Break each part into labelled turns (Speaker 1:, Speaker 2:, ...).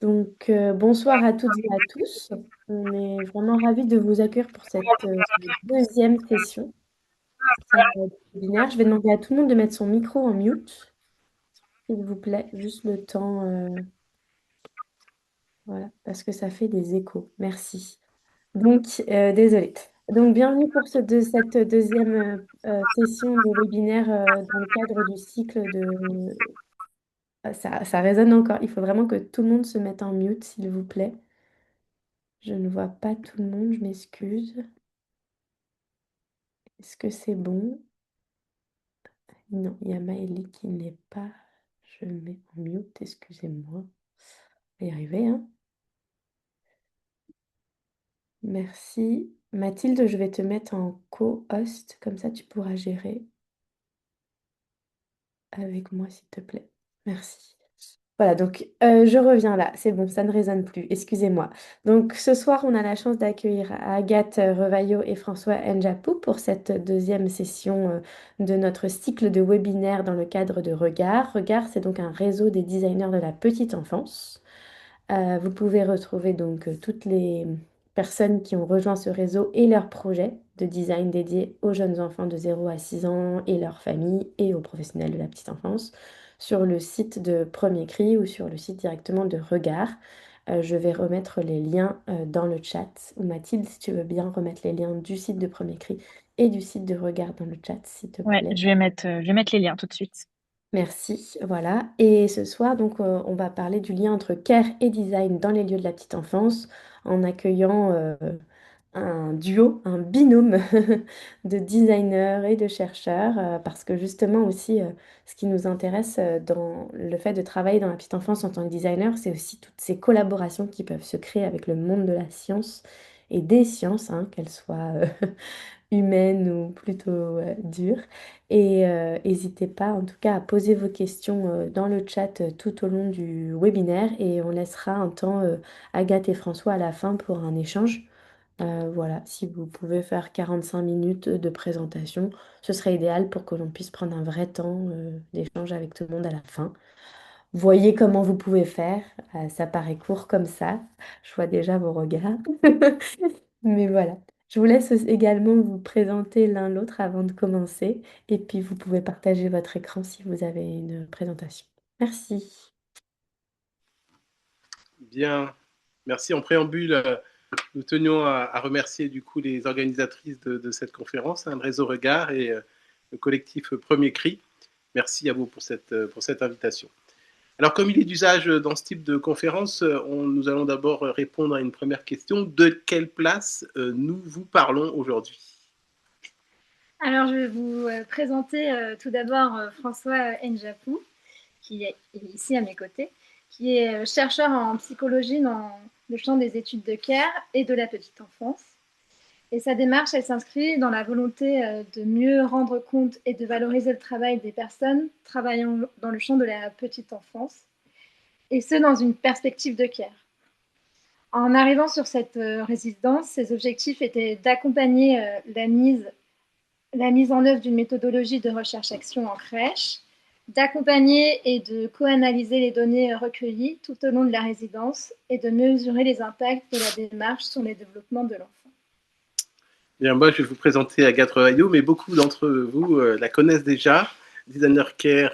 Speaker 1: Bonsoir à toutes et à tous. On est vraiment ravis de vous accueillir pour cette deuxième session du webinaire. Je vais demander à tout le monde de mettre son micro en mute, s'il vous plaît, juste le temps, voilà, parce que ça fait des échos. Merci. Désolée. Donc, bienvenue pour cette deuxième session de webinaire dans le cadre du cycle de... ça résonne encore. Il faut vraiment que tout le monde se mette en mute, s'il vous plaît. Je ne vois pas tout le monde, je m'excuse. Est-ce que c'est bon? Non, il y a Maëlie qui n'est pas. Je le mets en mute, excusez-moi. On va y arriver, hein? Merci. Mathilde, je vais te mettre en co-host, comme ça tu pourras gérer avec moi, s'il te plaît. Merci. Voilà, je reviens là, c'est bon, ça ne résonne plus, excusez-moi. Donc ce soir, on a la chance d'accueillir Agathe Revaillot et François Njapou pour cette deuxième session de notre cycle de webinaire dans le cadre de Regard. Regard, c'est donc un réseau des designers de la petite enfance. Vous pouvez retrouver toutes les personnes qui ont rejoint ce réseau et leurs projets de design dédiés aux jeunes enfants de 0 à 6 ans et leurs familles et aux professionnels de la petite enfance sur le site de Premier Cri ou sur le site directement de Regard. Je vais remettre les liens dans le chat. Ou Mathilde, si tu veux bien remettre les liens du site de Premier Cri et du site de Regard dans le chat, s'il te
Speaker 2: Ouais,
Speaker 1: plaît.
Speaker 2: je vais mettre les liens tout de suite.
Speaker 1: Merci, voilà. Et ce soir, on va parler du lien entre care et design dans les lieux de la petite enfance en accueillant un duo, un binôme de designers et de chercheurs, parce que justement aussi, ce qui nous intéresse dans le fait de travailler dans la petite enfance en tant que designer, c'est aussi toutes ces collaborations qui peuvent se créer avec le monde de la science et des sciences, hein, qu'elles soient humaine ou plutôt dure. Et n'hésitez pas en tout cas à poser vos questions dans le chat tout au long du webinaire et on laissera un temps Agathe et François à la fin pour un échange. Voilà, si vous pouvez faire 45 minutes de présentation, ce serait idéal pour que l'on puisse prendre un vrai temps d'échange avec tout le monde à la fin. Voyez comment vous pouvez faire. Ça paraît court comme ça. Je vois déjà vos regards. Mais voilà. Je vous laisse également vous présenter l'un l'autre avant de commencer. Et puis, vous pouvez partager votre écran si vous avez une présentation. Merci.
Speaker 3: Bien, merci. En préambule, nous tenions à remercier du coup les organisatrices de cette conférence, hein, le réseau Regard et le collectif Premier Cri. Merci à vous pour cette invitation. Alors, comme il est d'usage dans ce type de conférence, nous allons d'abord répondre à une première question. De quelle place nous vous parlons aujourd'hui?
Speaker 4: Alors, je vais vous présenter tout d'abord François Njapou, qui est ici à mes côtés, qui est chercheur en psychologie dans le champ des études de care et de la petite enfance. Et sa démarche, elle s'inscrit dans la volonté de mieux rendre compte et de valoriser le travail des personnes travaillant dans le champ de la petite enfance, et ce, dans une perspective de care. En arrivant sur cette résidence, ses objectifs étaient d'accompagner la mise en œuvre d'une méthodologie de recherche-action en crèche, d'accompagner et de co-analyser les données recueillies tout au long de la résidence et de mesurer les impacts de la démarche sur le développement de l'enfant.
Speaker 3: Bien, moi, je vais vous présenter Agathe Revaillot, mais beaucoup d'entre vous la connaissent déjà. Designer care,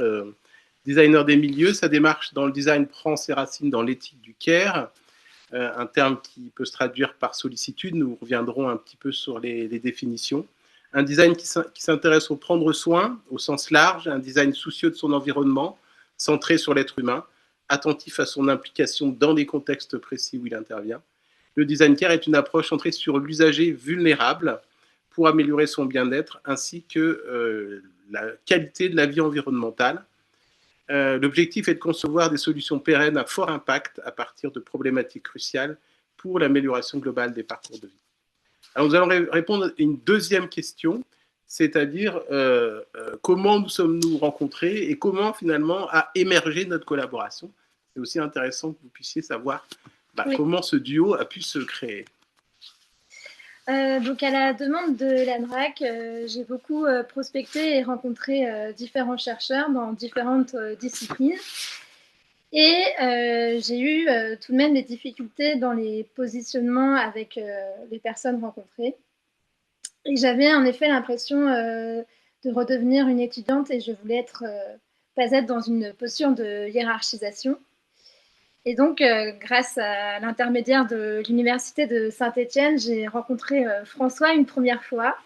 Speaker 3: designer des milieux. Sa démarche dans le design prend ses racines dans l'éthique du care, un terme qui peut se traduire par sollicitude. Nous reviendrons un petit peu sur les définitions. Un design qui s'intéresse au prendre soin au sens large, un design soucieux de son environnement, centré sur l'être humain, attentif à son implication dans des contextes précis où il intervient. Le design care est une approche centrée sur l'usager vulnérable pour améliorer son bien-être ainsi que la qualité de la vie environnementale. L'objectif est de concevoir des solutions pérennes à fort impact à partir de problématiques cruciales pour l'amélioration globale des parcours de vie. Alors nous allons répondre à une deuxième question, c'est-à-dire comment nous sommes-nous rencontrés et comment finalement a émergé notre collaboration. C'est aussi intéressant que vous puissiez savoir oui, comment ce duo a pu se créer.
Speaker 4: Donc à la demande de l'ANRAC, j'ai beaucoup prospecté et rencontré différents chercheurs dans différentes disciplines. Et j'ai eu tout de même des difficultés dans les positionnements avec les personnes rencontrées. Et j'avais en effet l'impression de redevenir une étudiante et je voulais pas être dans une posture de hiérarchisation. Et donc, grâce à l'intermédiaire de l'Université de Saint-Étienne, j'ai rencontré François une première fois,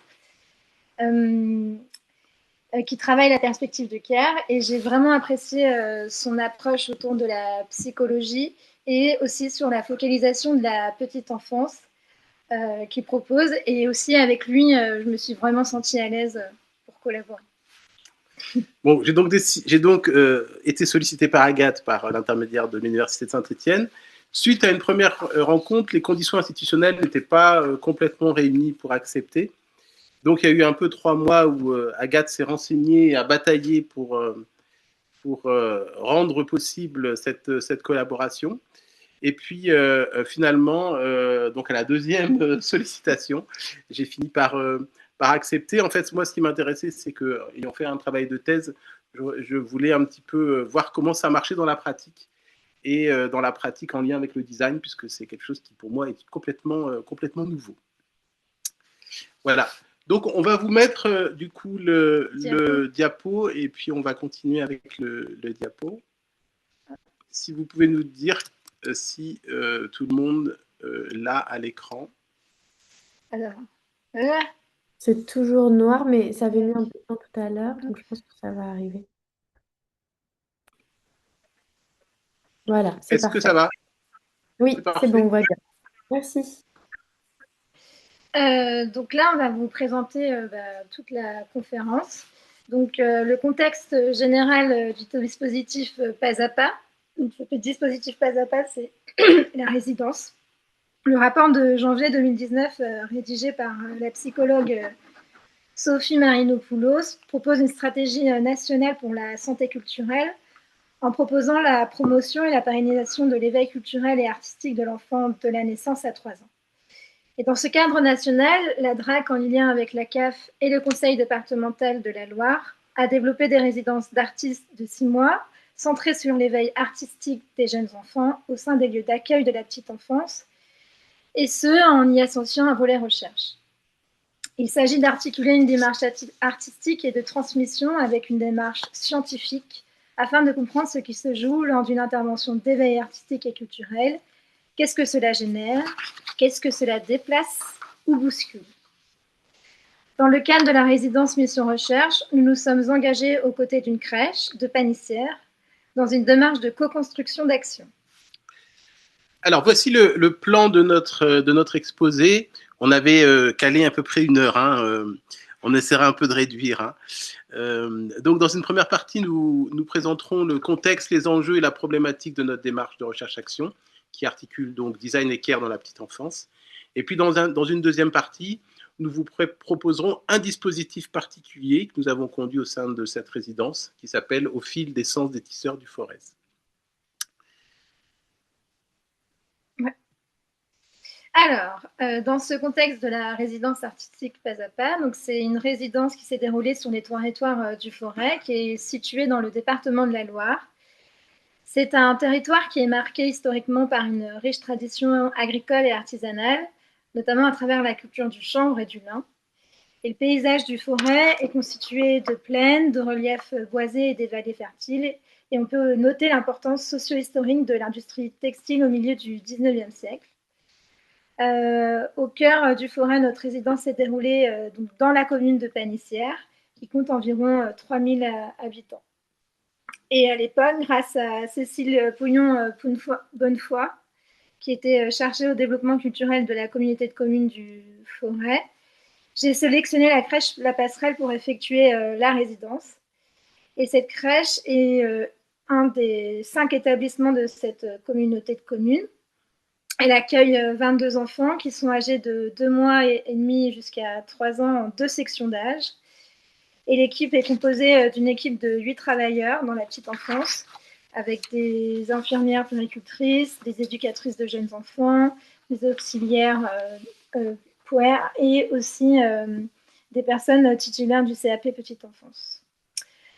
Speaker 4: qui travaille la perspective du care. Et j'ai vraiment apprécié son approche autour de la psychologie et aussi sur la focalisation de la petite enfance qu'il propose. Et aussi avec lui, je me suis vraiment sentie à l'aise pour collaborer.
Speaker 3: Bon, j'ai donc été sollicité par Agathe par l'intermédiaire de l'Université de Saint-Étienne. Suite à une première rencontre, les conditions institutionnelles n'étaient pas complètement réunies pour accepter. Donc il y a eu un peu 3 mois où Agathe s'est renseignée et a bataillé pour rendre possible cette collaboration. Et puis finalement, donc à la deuxième sollicitation, j'ai fini par accepter. En fait, moi, ce qui m'intéressait, c'est que, ayant fait un travail de thèse, je voulais un petit peu voir comment ça marchait dans la pratique et dans la pratique en lien avec le design, puisque c'est quelque chose qui, pour moi, est complètement nouveau. Voilà. Donc, on va vous mettre du coup le diapo et puis on va continuer avec le diapo. Si vous pouvez nous dire si tout le monde l'a à l'écran.
Speaker 4: Alors,
Speaker 1: C'est toujours noir, mais ça avait mis un peu de temps tout à l'heure, donc je pense que ça va arriver. Voilà, c'est
Speaker 3: Est-ce que ça
Speaker 1: parfait.
Speaker 3: va?
Speaker 1: Oui, c'est
Speaker 3: parfait.
Speaker 1: bon, on voit bien. Merci.
Speaker 4: donc là, on va vous présenter toute la conférence. Donc, le contexte général du dispositif Pas à Pas. Donc, le dispositif Pas à Pas, c'est la résidence. Le rapport de janvier 2019, rédigé par la psychologue Sophie Marinopoulos, propose une stratégie nationale pour la santé culturelle en proposant la promotion et la pérennisation de l'éveil culturel et artistique de l'enfant de la naissance à 3 ans. Et dans ce cadre national, la DRAC, en lien avec la CAF et le Conseil départemental de la Loire, a développé des résidences d'artistes de 6 mois, centrées sur l'éveil artistique des jeunes enfants au sein des lieux d'accueil de la petite enfance, et ce, en y associant un volet recherche. Il s'agit d'articuler une démarche artistique et de transmission avec une démarche scientifique afin de comprendre ce qui se joue lors d'une intervention d'éveil artistique et culturel. Qu'est-ce que cela génère? Qu'est-ce que cela déplace ou bouscule? Dans le cadre de la résidence Mission Recherche, nous nous sommes engagés aux côtés d'une crèche de Panissière dans une démarche de co-construction d'action.
Speaker 3: Alors, voici le plan de notre exposé. On avait calé à peu près 1 heure. On essaiera un peu de réduire. Donc, dans une première partie, nous présenterons le contexte, les enjeux et la problématique de notre démarche de recherche-action, qui articule donc design et care dans la petite enfance. Et puis, dans une deuxième partie, nous vous proposerons un dispositif particulier que nous avons conduit au sein de cette résidence, qui s'appelle Au fil des sens des tisseurs du Forez.
Speaker 4: Alors, dans ce contexte de la résidence artistique Pas à Pas, donc c'est une résidence qui s'est déroulée sur les territoires du Forez, qui est située dans le département de la Loire. C'est un territoire qui est marqué historiquement par une riche tradition agricole et artisanale, notamment à travers la culture du chanvre et du lin. Et le paysage du Forez est constitué de plaines, de reliefs boisés et des vallées fertiles. Et on peut noter l'importance socio-historique de l'industrie textile au milieu du XIXe siècle. Au cœur du Forez, notre résidence s'est déroulée donc dans la commune de Panissière, qui compte environ 3000 habitants. Et à l'époque, grâce à Cécile Pouillon-Bonnefoy, qui était chargée au développement culturel de la communauté de communes du Forez, j'ai sélectionné la crèche La Passerelle pour effectuer la résidence. Et cette crèche est un des 5 établissements de cette communauté de communes. Elle accueille 22 enfants qui sont âgés de 2 mois et demi jusqu'à 3 ans en 2 sections d'âge. Et l'équipe est composée d'une équipe de 8 travailleurs dans la petite enfance, avec des infirmières puéricultrices, des éducatrices de jeunes enfants, des auxiliaires puères et aussi des personnes titulaires du CAP petite enfance.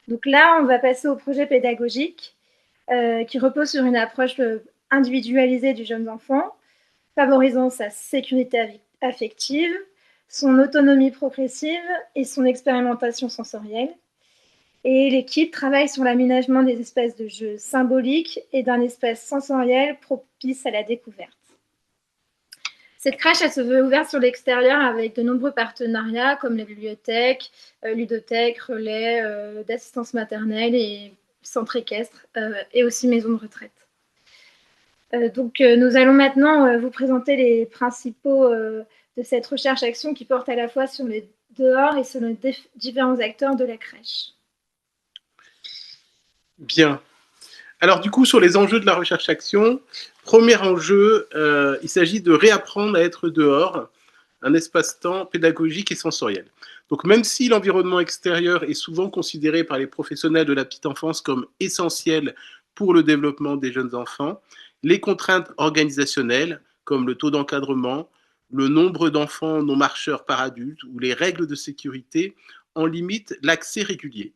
Speaker 4: Donc là, on va passer au projet pédagogique. qui repose sur une approche individualisée du jeune enfant, favorisant sa sécurité affective, son autonomie progressive et son expérimentation sensorielle. Et l'équipe travaille sur l'aménagement des espaces de jeu symboliques et d'un espace sensoriel propice à la découverte. Cette crèche, elle se veut ouverte sur l'extérieur avec de nombreux partenariats comme la bibliothèque, ludothèque, relais d'assistance maternelle et centre équestre et aussi maison de retraite. Donc, nous allons maintenant vous présenter les principaux de cette recherche-action qui porte à la fois sur les dehors et sur les différents acteurs de la crèche.
Speaker 3: Bien. Alors du coup, sur les enjeux de la recherche-action, premier enjeu, il s'agit de réapprendre à être dehors, un espace-temps pédagogique et sensoriel. Donc même si l'environnement extérieur est souvent considéré par les professionnels de la petite enfance comme essentiel pour le développement des jeunes enfants, les contraintes organisationnelles, comme le taux d'encadrement, le nombre d'enfants non marcheurs par adulte ou les règles de sécurité en limitent l'accès régulier.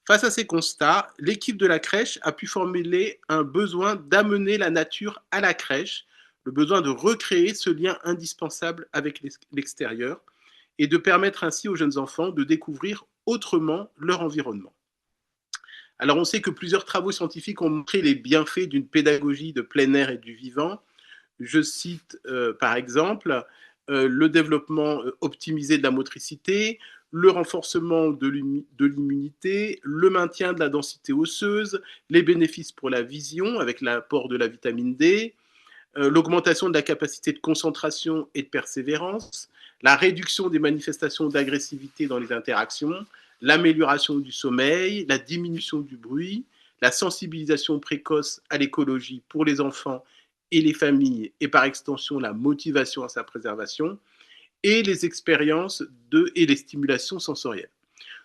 Speaker 3: Face à ces constats, l'équipe de la crèche a pu formuler un besoin d'amener la nature à la crèche, le besoin de recréer ce lien indispensable avec l'extérieur et de permettre ainsi aux jeunes enfants de découvrir autrement leur environnement. Alors on sait que plusieurs travaux scientifiques ont montré les bienfaits d'une pédagogie de plein air et du vivant. Je cite par exemple le développement optimisé de la motricité, le renforcement de l'immunité, le maintien de la densité osseuse, les bénéfices pour la vision avec l'apport de la vitamine D, l'augmentation de la capacité de concentration et de persévérance, la réduction des manifestations d'agressivité dans les interactions, l'amélioration du sommeil, la diminution du bruit, la sensibilisation précoce à l'écologie pour les enfants et les familles, et par extension la motivation à sa préservation, et les expériences et les stimulations sensorielles.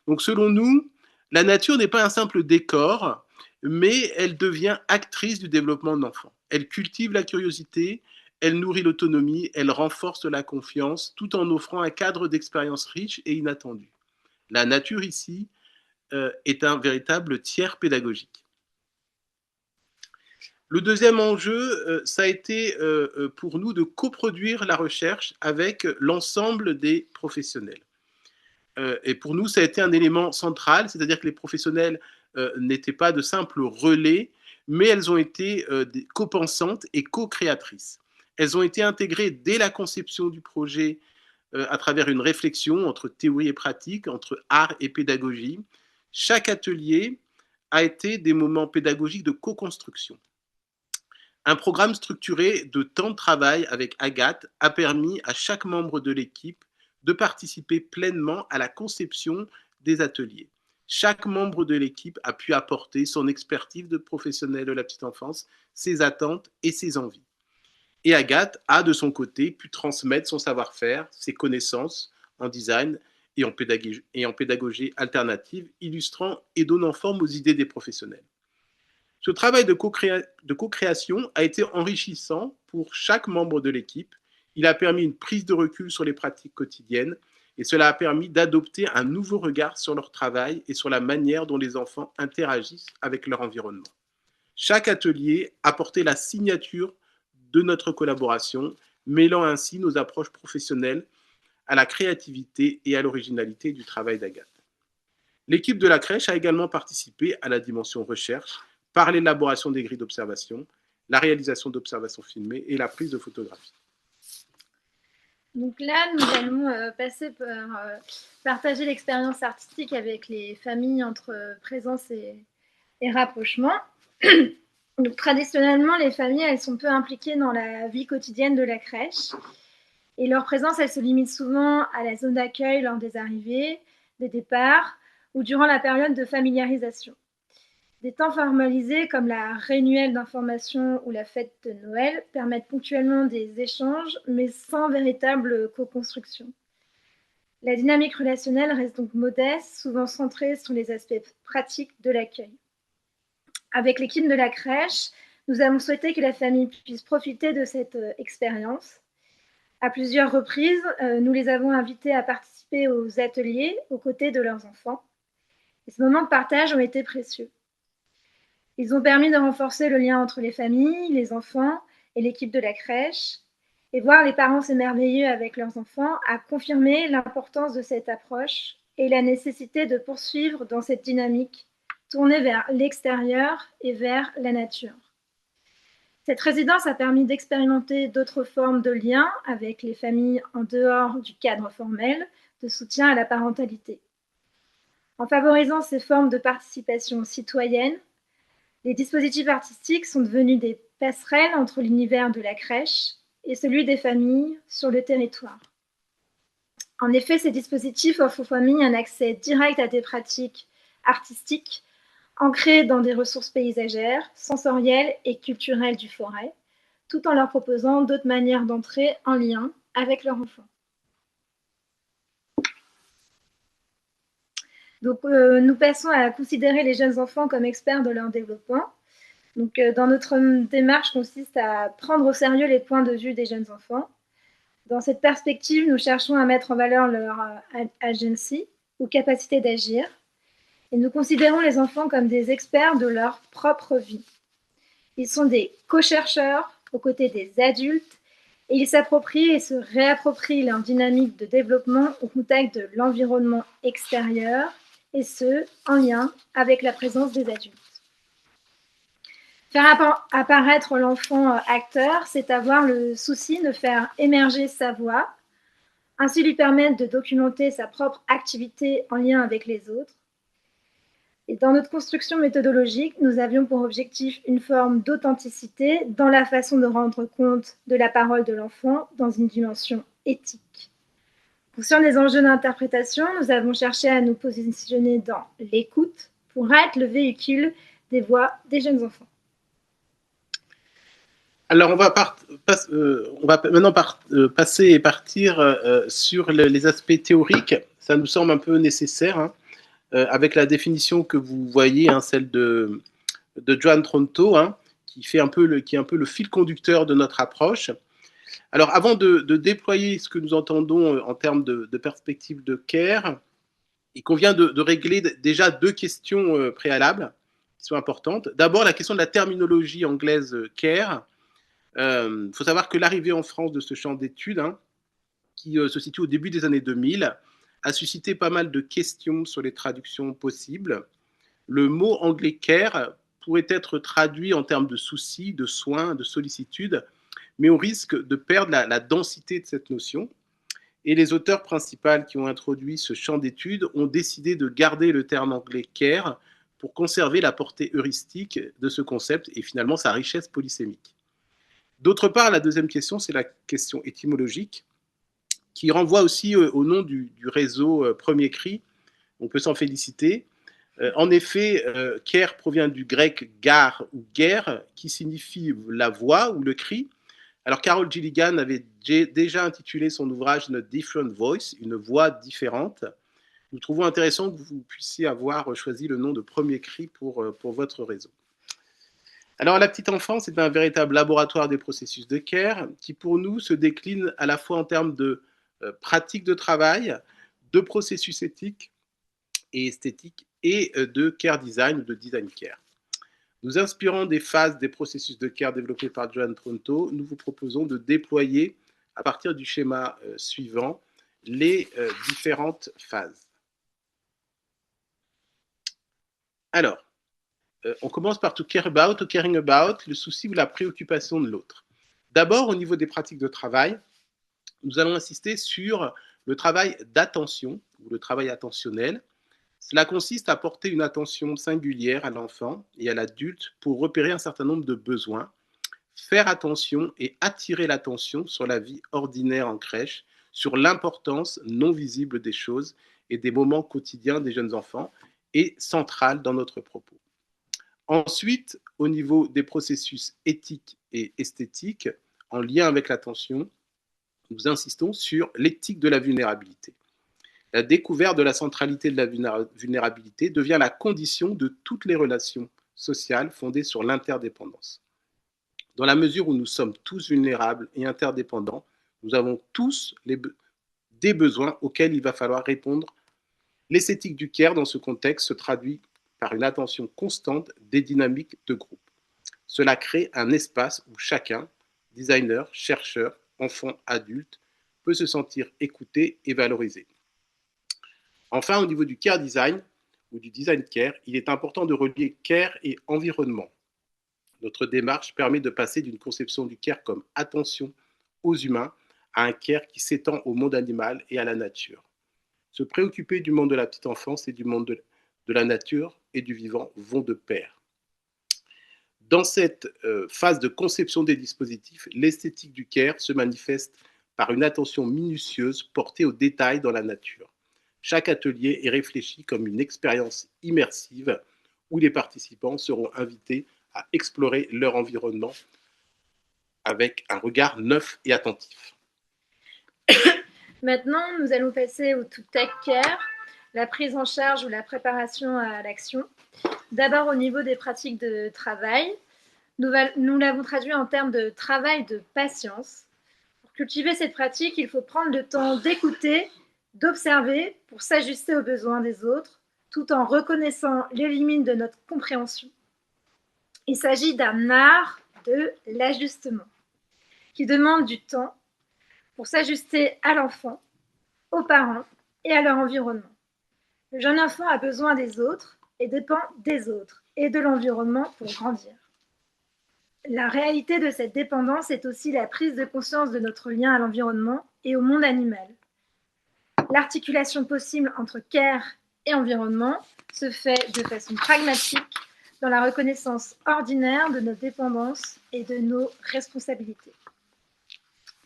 Speaker 3: Donc selon nous, la nature n'est pas un simple décor, mais elle devient actrice du développement de l'enfant. Elle cultive la curiosité, elle nourrit l'autonomie, elle renforce la confiance, tout en offrant un cadre d'expériences riches et inattendues. La nature ici est un véritable tiers pédagogique. Le deuxième enjeu, ça a été pour nous de coproduire la recherche avec l'ensemble des professionnels. Et pour nous, ça a été un élément central, c'est-à-dire que les professionnels n'étaient pas de simples relais, mais elles ont été copensantes et co-créatrices. Elles ont été intégrées dès la conception du projet à travers une réflexion entre théorie et pratique, entre art et pédagogie. Chaque atelier a été des moments pédagogiques de co-construction. Un programme structuré de temps de travail avec Agathe a permis à chaque membre de l'équipe de participer pleinement à la conception des ateliers. Chaque membre de l'équipe a pu apporter son expertise de professionnel de la petite enfance, ses attentes et ses envies. Et Agathe a, de son côté, pu transmettre son savoir-faire, ses connaissances en design et en pédagogie alternative, illustrant et donnant forme aux idées des professionnels. Ce travail de co-création a été enrichissant pour chaque membre de l'équipe. Il a permis une prise de recul sur les pratiques quotidiennes et cela a permis d'adopter un nouveau regard sur leur travail et sur la manière dont les enfants interagissent avec leur environnement. Chaque atelier a porté la signature de notre collaboration, mêlant ainsi nos approches professionnelles à la créativité et à l'originalité du travail d'Agathe. L'équipe de la crèche a également participé à la dimension recherche par l'élaboration des grilles d'observation, la réalisation d'observations filmées et la prise de photographies.
Speaker 4: Donc là, nous allons passer par partager l'expérience artistique avec les familles entre présence et rapprochement. Donc, traditionnellement, les familles, elles sont peu impliquées dans la vie quotidienne de la crèche. Et leur présence, elle se limite souvent à la zone d'accueil lors des arrivées, des départs ou durant la période de familiarisation. Des temps formalisés comme la réunielle d'information ou la fête de Noël permettent ponctuellement des échanges, mais sans véritable co-construction. La dynamique relationnelle reste donc modeste, souvent centrée sur les aspects pratiques de l'accueil. Avec l'équipe de la crèche, nous avons souhaité que la famille puisse profiter de cette expérience. À plusieurs reprises, nous les avons invités à participer aux ateliers aux côtés de leurs enfants. Et ces moments de partage ont été précieux. Ils ont permis de renforcer le lien entre les familles, les enfants et l'équipe de la crèche. Et voir les parents s'émerveiller avec leurs enfants a confirmé l'importance de cette approche et la nécessité de poursuivre dans cette dynamique tournée vers l'extérieur et vers la nature. Cette résidence a permis d'expérimenter d'autres formes de liens avec les familles en dehors du cadre formel de soutien à la parentalité. En favorisant ces formes de participation citoyenne, les dispositifs artistiques sont devenus des passerelles entre l'univers de la crèche et celui des familles sur le territoire. En effet, ces dispositifs offrent aux familles un accès direct à des pratiques artistiques ancrées dans des ressources paysagères, sensorielles et culturelles du forêt, tout en leur proposant d'autres manières d'entrer en lien avec leur enfant. Donc, nous passons à considérer les jeunes enfants comme experts de leur développement. Donc, dans notre démarche consiste à prendre au sérieux les points de vue des jeunes enfants. Dans cette perspective, nous cherchons à mettre en valeur leur agency ou capacité d'agir. Et nous considérons les enfants comme des experts de leur propre vie. Ils sont des co-chercheurs aux côtés des adultes et ils s'approprient et se réapproprient leur dynamique de développement au contact de l'environnement extérieur et ce, en lien avec la présence des adultes. Faire apparaître l'enfant acteur, c'est avoir le souci de faire émerger sa voix, ainsi lui permettre de documenter sa propre activité en lien avec les autres. Et dans notre construction méthodologique, nous avions pour objectif une forme d'authenticité dans la façon de rendre compte de la parole de l'enfant dans une dimension éthique. Sur les enjeux d'interprétation, nous avons cherché à nous positionner dans l'écoute pour être le véhicule des voix des jeunes enfants.
Speaker 3: Alors, on va maintenant passer et partir sur les aspects théoriques. Ça nous semble un peu nécessaire, hein, avec la définition que vous voyez, hein, celle de Joan Tronto, hein, qui est un peu le fil conducteur de notre approche. Alors, avant de déployer ce que nous entendons en termes de perspective de care, il convient de régler déjà deux questions préalables qui sont importantes. D'abord, la question de la terminologie anglaise care. Faut savoir que l'arrivée en France de ce champ d'études, hein, qui se situe au début des années 2000, a suscité pas mal de questions sur les traductions possibles. Le mot anglais care pourrait être traduit en termes de soucis, de soins, de sollicitude, mais on risque de perdre la densité de cette notion. Et les auteurs principaux qui ont introduit ce champ d'études ont décidé de garder le terme anglais care pour conserver la portée heuristique de ce concept et finalement sa richesse polysémique. D'autre part, la deuxième question, c'est la question étymologique, qui renvoie aussi au nom du réseau Premier Cri. On peut s'en féliciter. En effet, care provient du grec gar ou guerre, qui signifie la voix ou le cri. Alors, Carol Gilligan avait déjà intitulé son ouvrage A Different Voice, une voix différente. Nous trouvons intéressant que vous puissiez avoir choisi le nom de Premier Cri pour votre réseau. Alors, la petite enfance est un véritable laboratoire des processus de care qui, pour nous, se décline à la fois en termes de pratique de travail, de processus éthiques et esthétiques et de care design ou de design care. Nous inspirant des phases des processus de care développés par Joan Tronto, nous vous proposons de déployer, à partir du schéma suivant, les différentes phases. Alors, on commence par to care about, to caring about, le souci ou la préoccupation de l'autre. D'abord, au niveau des pratiques de travail, nous allons insister sur le travail d'attention ou le travail attentionnel. Cela consiste à porter une attention singulière à l'enfant et à l'adulte pour repérer un certain nombre de besoins, faire attention et attirer l'attention sur la vie ordinaire en crèche, sur l'importance non visible des choses et des moments quotidiens des jeunes enfants est centrale dans notre propos. Ensuite, au niveau des processus éthiques et esthétiques, en lien avec l'attention, nous insistons sur l'éthique de la vulnérabilité. La découverte de la centralité de la vulnérabilité devient la condition de toutes les relations sociales fondées sur l'interdépendance. Dans la mesure où nous sommes tous vulnérables et interdépendants, nous avons tous des besoins auxquels il va falloir répondre. L'esthétique du care, dans ce contexte, se traduit par une attention constante des dynamiques de groupe. Cela crée un espace où chacun, designer, chercheur, enfant, adulte, peut se sentir écouté et valorisé. Enfin, au niveau du care design ou du design care, il est important de relier care et environnement. Notre démarche permet de passer d'une conception du care comme attention aux humains à un care qui s'étend au monde animal et à la nature. Se préoccuper du monde de la petite enfance et du monde de la nature et du vivant vont de pair. Dans cette phase de conception des dispositifs, l'esthétique du care se manifeste par une attention minutieuse portée aux détails dans la nature. Chaque atelier est réfléchi comme une expérience immersive où les participants seront invités à explorer leur environnement avec un regard neuf et attentif.
Speaker 4: Maintenant, nous allons passer au To Take Care, la prise en charge ou la préparation à l'action. D'abord, au niveau des pratiques de travail, nous l'avons traduit en termes de travail de patience. Pour cultiver cette pratique, il faut prendre le temps d'écouter, d'observer pour s'ajuster aux besoins des autres, tout en reconnaissant les limites de notre compréhension. Il s'agit d'un art de l'ajustement qui demande du temps pour s'ajuster à l'enfant, aux parents et à leur environnement. Le jeune enfant a besoin des autres et dépend des autres et de l'environnement pour grandir. La réalité de cette dépendance est aussi la prise de conscience de notre lien à l'environnement et au monde animal. L'articulation possible entre care et environnement se fait de façon pragmatique dans la reconnaissance ordinaire de nos dépendances et de nos responsabilités.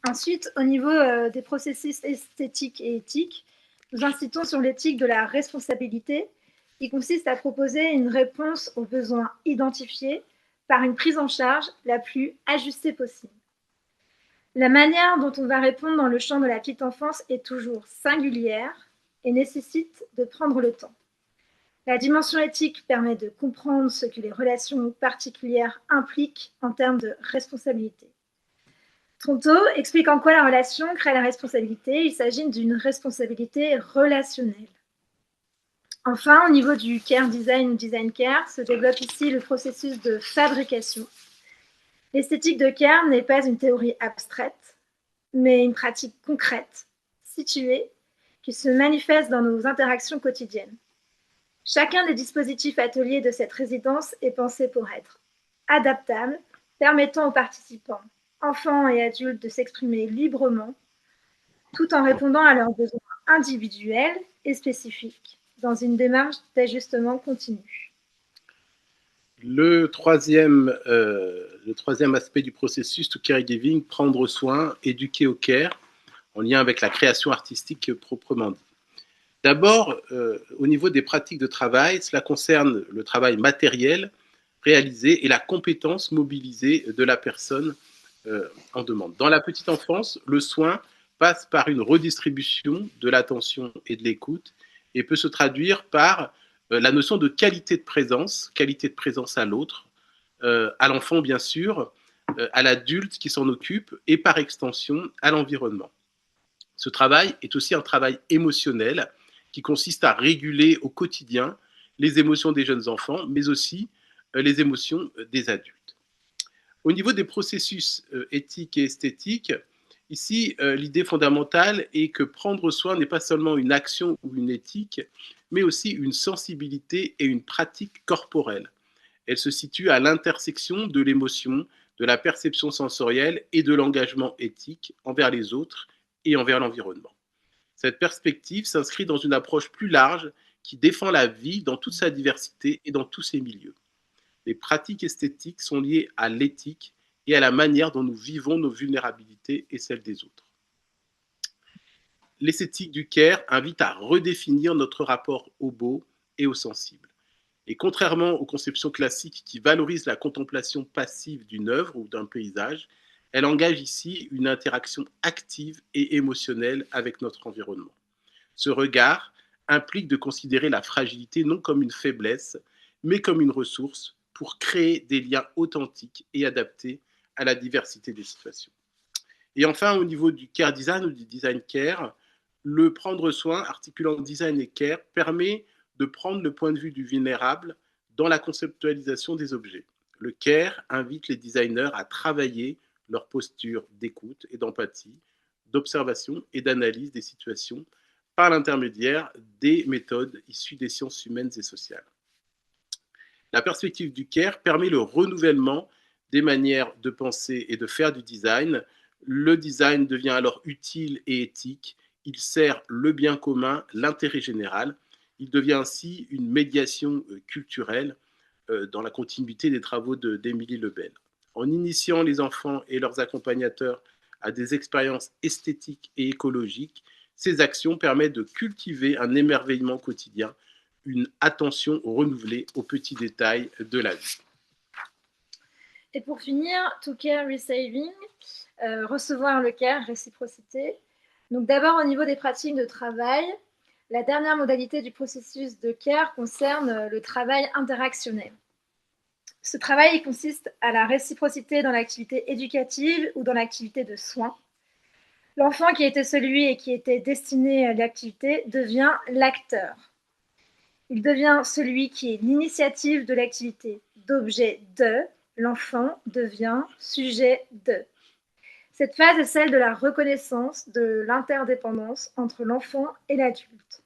Speaker 4: Ensuite, au niveau des processus esthétiques et éthiques, nous insistons sur l'éthique de la responsabilité qui consiste à proposer une réponse aux besoins identifiés par une prise en charge la plus ajustée possible. La manière dont on va répondre dans le champ de la petite enfance est toujours singulière et nécessite de prendre le temps. La dimension éthique permet de comprendre ce que les relations particulières impliquent en termes de responsabilité. Tronto explique en quoi la relation crée la responsabilité. Il s'agit d'une responsabilité relationnelle. Enfin, au niveau du care design ou design care, se développe ici le processus de fabrication. L'esthétique de care n'est pas une théorie abstraite, mais une pratique concrète, située, qui se manifeste dans nos interactions quotidiennes. Chacun des dispositifs ateliers de cette résidence est pensé pour être adaptable, permettant aux participants, enfants et adultes, de s'exprimer librement, tout en répondant à leurs besoins individuels et spécifiques, dans une démarche d'ajustement continu.
Speaker 3: Le troisième aspect du processus to caregiving, prendre soin, éduquer au care, en lien avec la création artistique proprement dit. D'abord, au niveau des pratiques de travail, cela concerne le travail matériel réalisé et la compétence mobilisée de la personne en demande. Dans la petite enfance, le soin passe par une redistribution de l'attention et de l'écoute et peut se traduire par la notion de qualité de présence à l'autre, à l'enfant bien sûr, à l'adulte qui s'en occupe et par extension à l'environnement. Ce travail est aussi un travail émotionnel qui consiste à réguler au quotidien les émotions des jeunes enfants, mais aussi les émotions des adultes. Au niveau des processus éthiques et esthétiques, ici, l'idée fondamentale est que prendre soin n'est pas seulement une action ou une éthique, mais aussi une sensibilité et une pratique corporelle. Elle se situe à l'intersection de l'émotion, de la perception sensorielle et de l'engagement éthique envers les autres et envers l'environnement. Cette perspective s'inscrit dans une approche plus large qui défend la vie dans toute sa diversité et dans tous ses milieux. Les pratiques esthétiques sont liées à l'éthique et à la manière dont nous vivons nos vulnérabilités et celles des autres. L'esthétique du care invite à redéfinir notre rapport au beau et au sensible. Et contrairement aux conceptions classiques qui valorisent la contemplation passive d'une œuvre ou d'un paysage, elle engage ici une interaction active et émotionnelle avec notre environnement. Ce regard implique de considérer la fragilité non comme une faiblesse, mais comme une ressource pour créer des liens authentiques et adaptés à la diversité des situations. Et enfin, au niveau du care design ou du design care, le prendre soin, articulant design et care, permet de prendre le point de vue du vulnérable dans la conceptualisation des objets. Le CARE invite les designers à travailler leur posture d'écoute et d'empathie, d'observation et d'analyse des situations par l'intermédiaire des méthodes issues des sciences humaines et sociales. La perspective du CARE permet le renouvellement des manières de penser et de faire du design. Le design devient alors utile et éthique. Il sert le bien commun, l'intérêt général. Il devient ainsi une médiation culturelle dans la continuité des travaux d'Émilie Lebel. En initiant les enfants et leurs accompagnateurs à des expériences esthétiques et écologiques, ces actions permettent de cultiver un émerveillement quotidien, une attention renouvelée aux petits détails de la vie.
Speaker 4: Et pour finir, to care receiving, recevoir le care, réciprocité. Donc d'abord au niveau des pratiques de travail, la dernière modalité du processus de care concerne le travail interactionnel. Ce travail consiste à la réciprocité dans l'activité éducative ou dans l'activité de soins. L'enfant qui était celui et qui était destiné à l'activité devient l'acteur. Il devient celui qui est l'initiative de l'activité, d'objet de, l'enfant devient sujet de. Cette phase est celle de la reconnaissance de l'interdépendance entre l'enfant et l'adulte.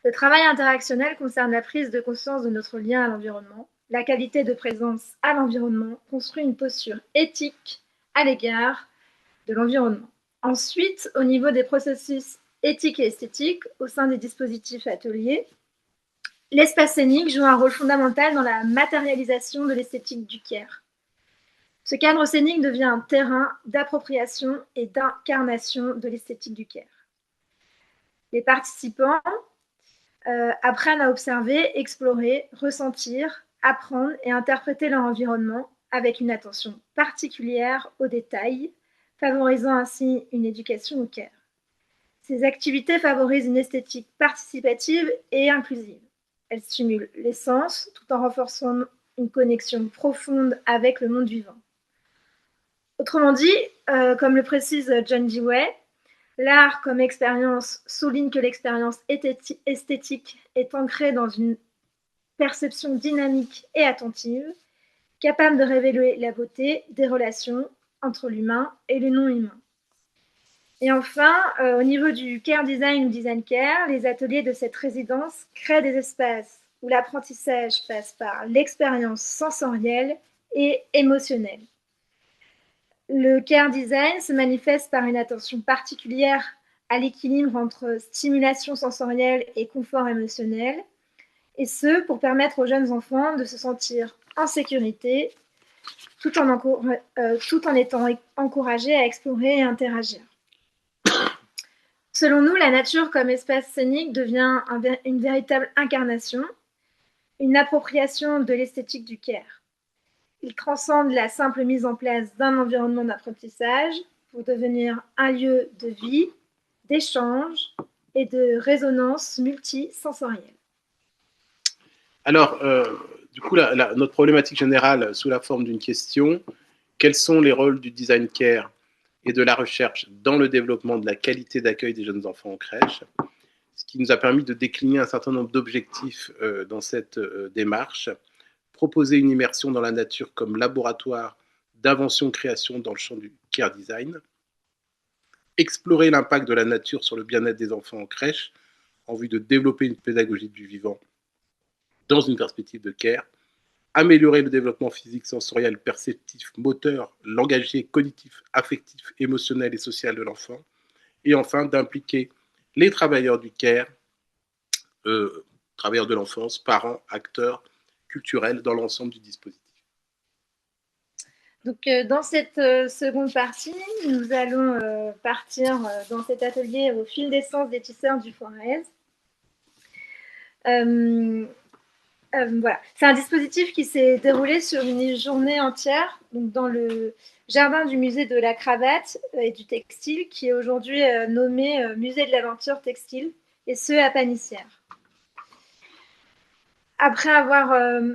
Speaker 4: Le travail interactionnel concerne la prise de conscience de notre lien à l'environnement. La qualité de présence à l'environnement construit une posture éthique à l'égard de l'environnement. Ensuite, au niveau des processus éthiques et esthétiques, au sein des dispositifs ateliers, l'espace scénique joue un rôle fondamental dans la matérialisation de l'esthétique du CARE. Ce cadre scénique devient un terrain d'appropriation et d'incarnation de l'esthétique du CARE. Les participants apprennent à observer, explorer, ressentir, apprendre et interpréter leur environnement avec une attention particulière aux détails, favorisant ainsi une éducation au CARE. Ces activités favorisent une esthétique participative et inclusive. Elles stimulent les sens tout en renforçant une connexion profonde avec le monde vivant. Autrement dit, comme le précise John Dewey, l'art comme expérience souligne que l'expérience esthétique est ancrée dans une perception dynamique et attentive, capable de révéler la beauté des relations entre l'humain et le non-humain. Et enfin, au niveau du care design ou design care, les ateliers de cette résidence créent des espaces où l'apprentissage passe par l'expérience sensorielle et émotionnelle. Le care design se manifeste par une attention particulière à l'équilibre entre stimulation sensorielle et confort émotionnel, et ce, pour permettre aux jeunes enfants de se sentir en sécurité, tout en étant encouragés à explorer et interagir. Selon nous, la nature comme espace scénique devient une véritable incarnation, une appropriation de l'esthétique du CARE. Il transcende la simple mise en place d'un environnement d'apprentissage pour devenir un lieu de vie, d'échange et de résonance multisensorielle.
Speaker 3: Alors, du coup, notre problématique générale sous la forme d'une question, quels sont les rôles du design care et de la recherche dans le développement de la qualité d'accueil des jeunes enfants en crèche, ce qui nous a permis de décliner un certain nombre d'objectifs dans cette démarche, proposer une immersion dans la nature comme laboratoire d'invention-création dans le champ du care design, explorer l'impact de la nature sur le bien-être des enfants en crèche en vue de développer une pédagogie du vivant dans une perspective de care, améliorer le développement physique, sensoriel, perceptif, moteur, langagier, cognitif, affectif, émotionnel et social de l'enfant, et enfin d'impliquer les travailleurs du care, travailleurs de l'enfance, parents, acteurs culturels dans l'ensemble du dispositif.
Speaker 4: Donc, dans cette seconde partie, nous allons partir dans cet atelier au fil d'essence des tisseurs du Forez. Voilà. C'est un dispositif qui s'est déroulé sur une journée entière donc dans le jardin du musée de la cravate et du textile, qui est aujourd'hui nommé musée de l'aventure textile, et ce à Panissière. Après avoir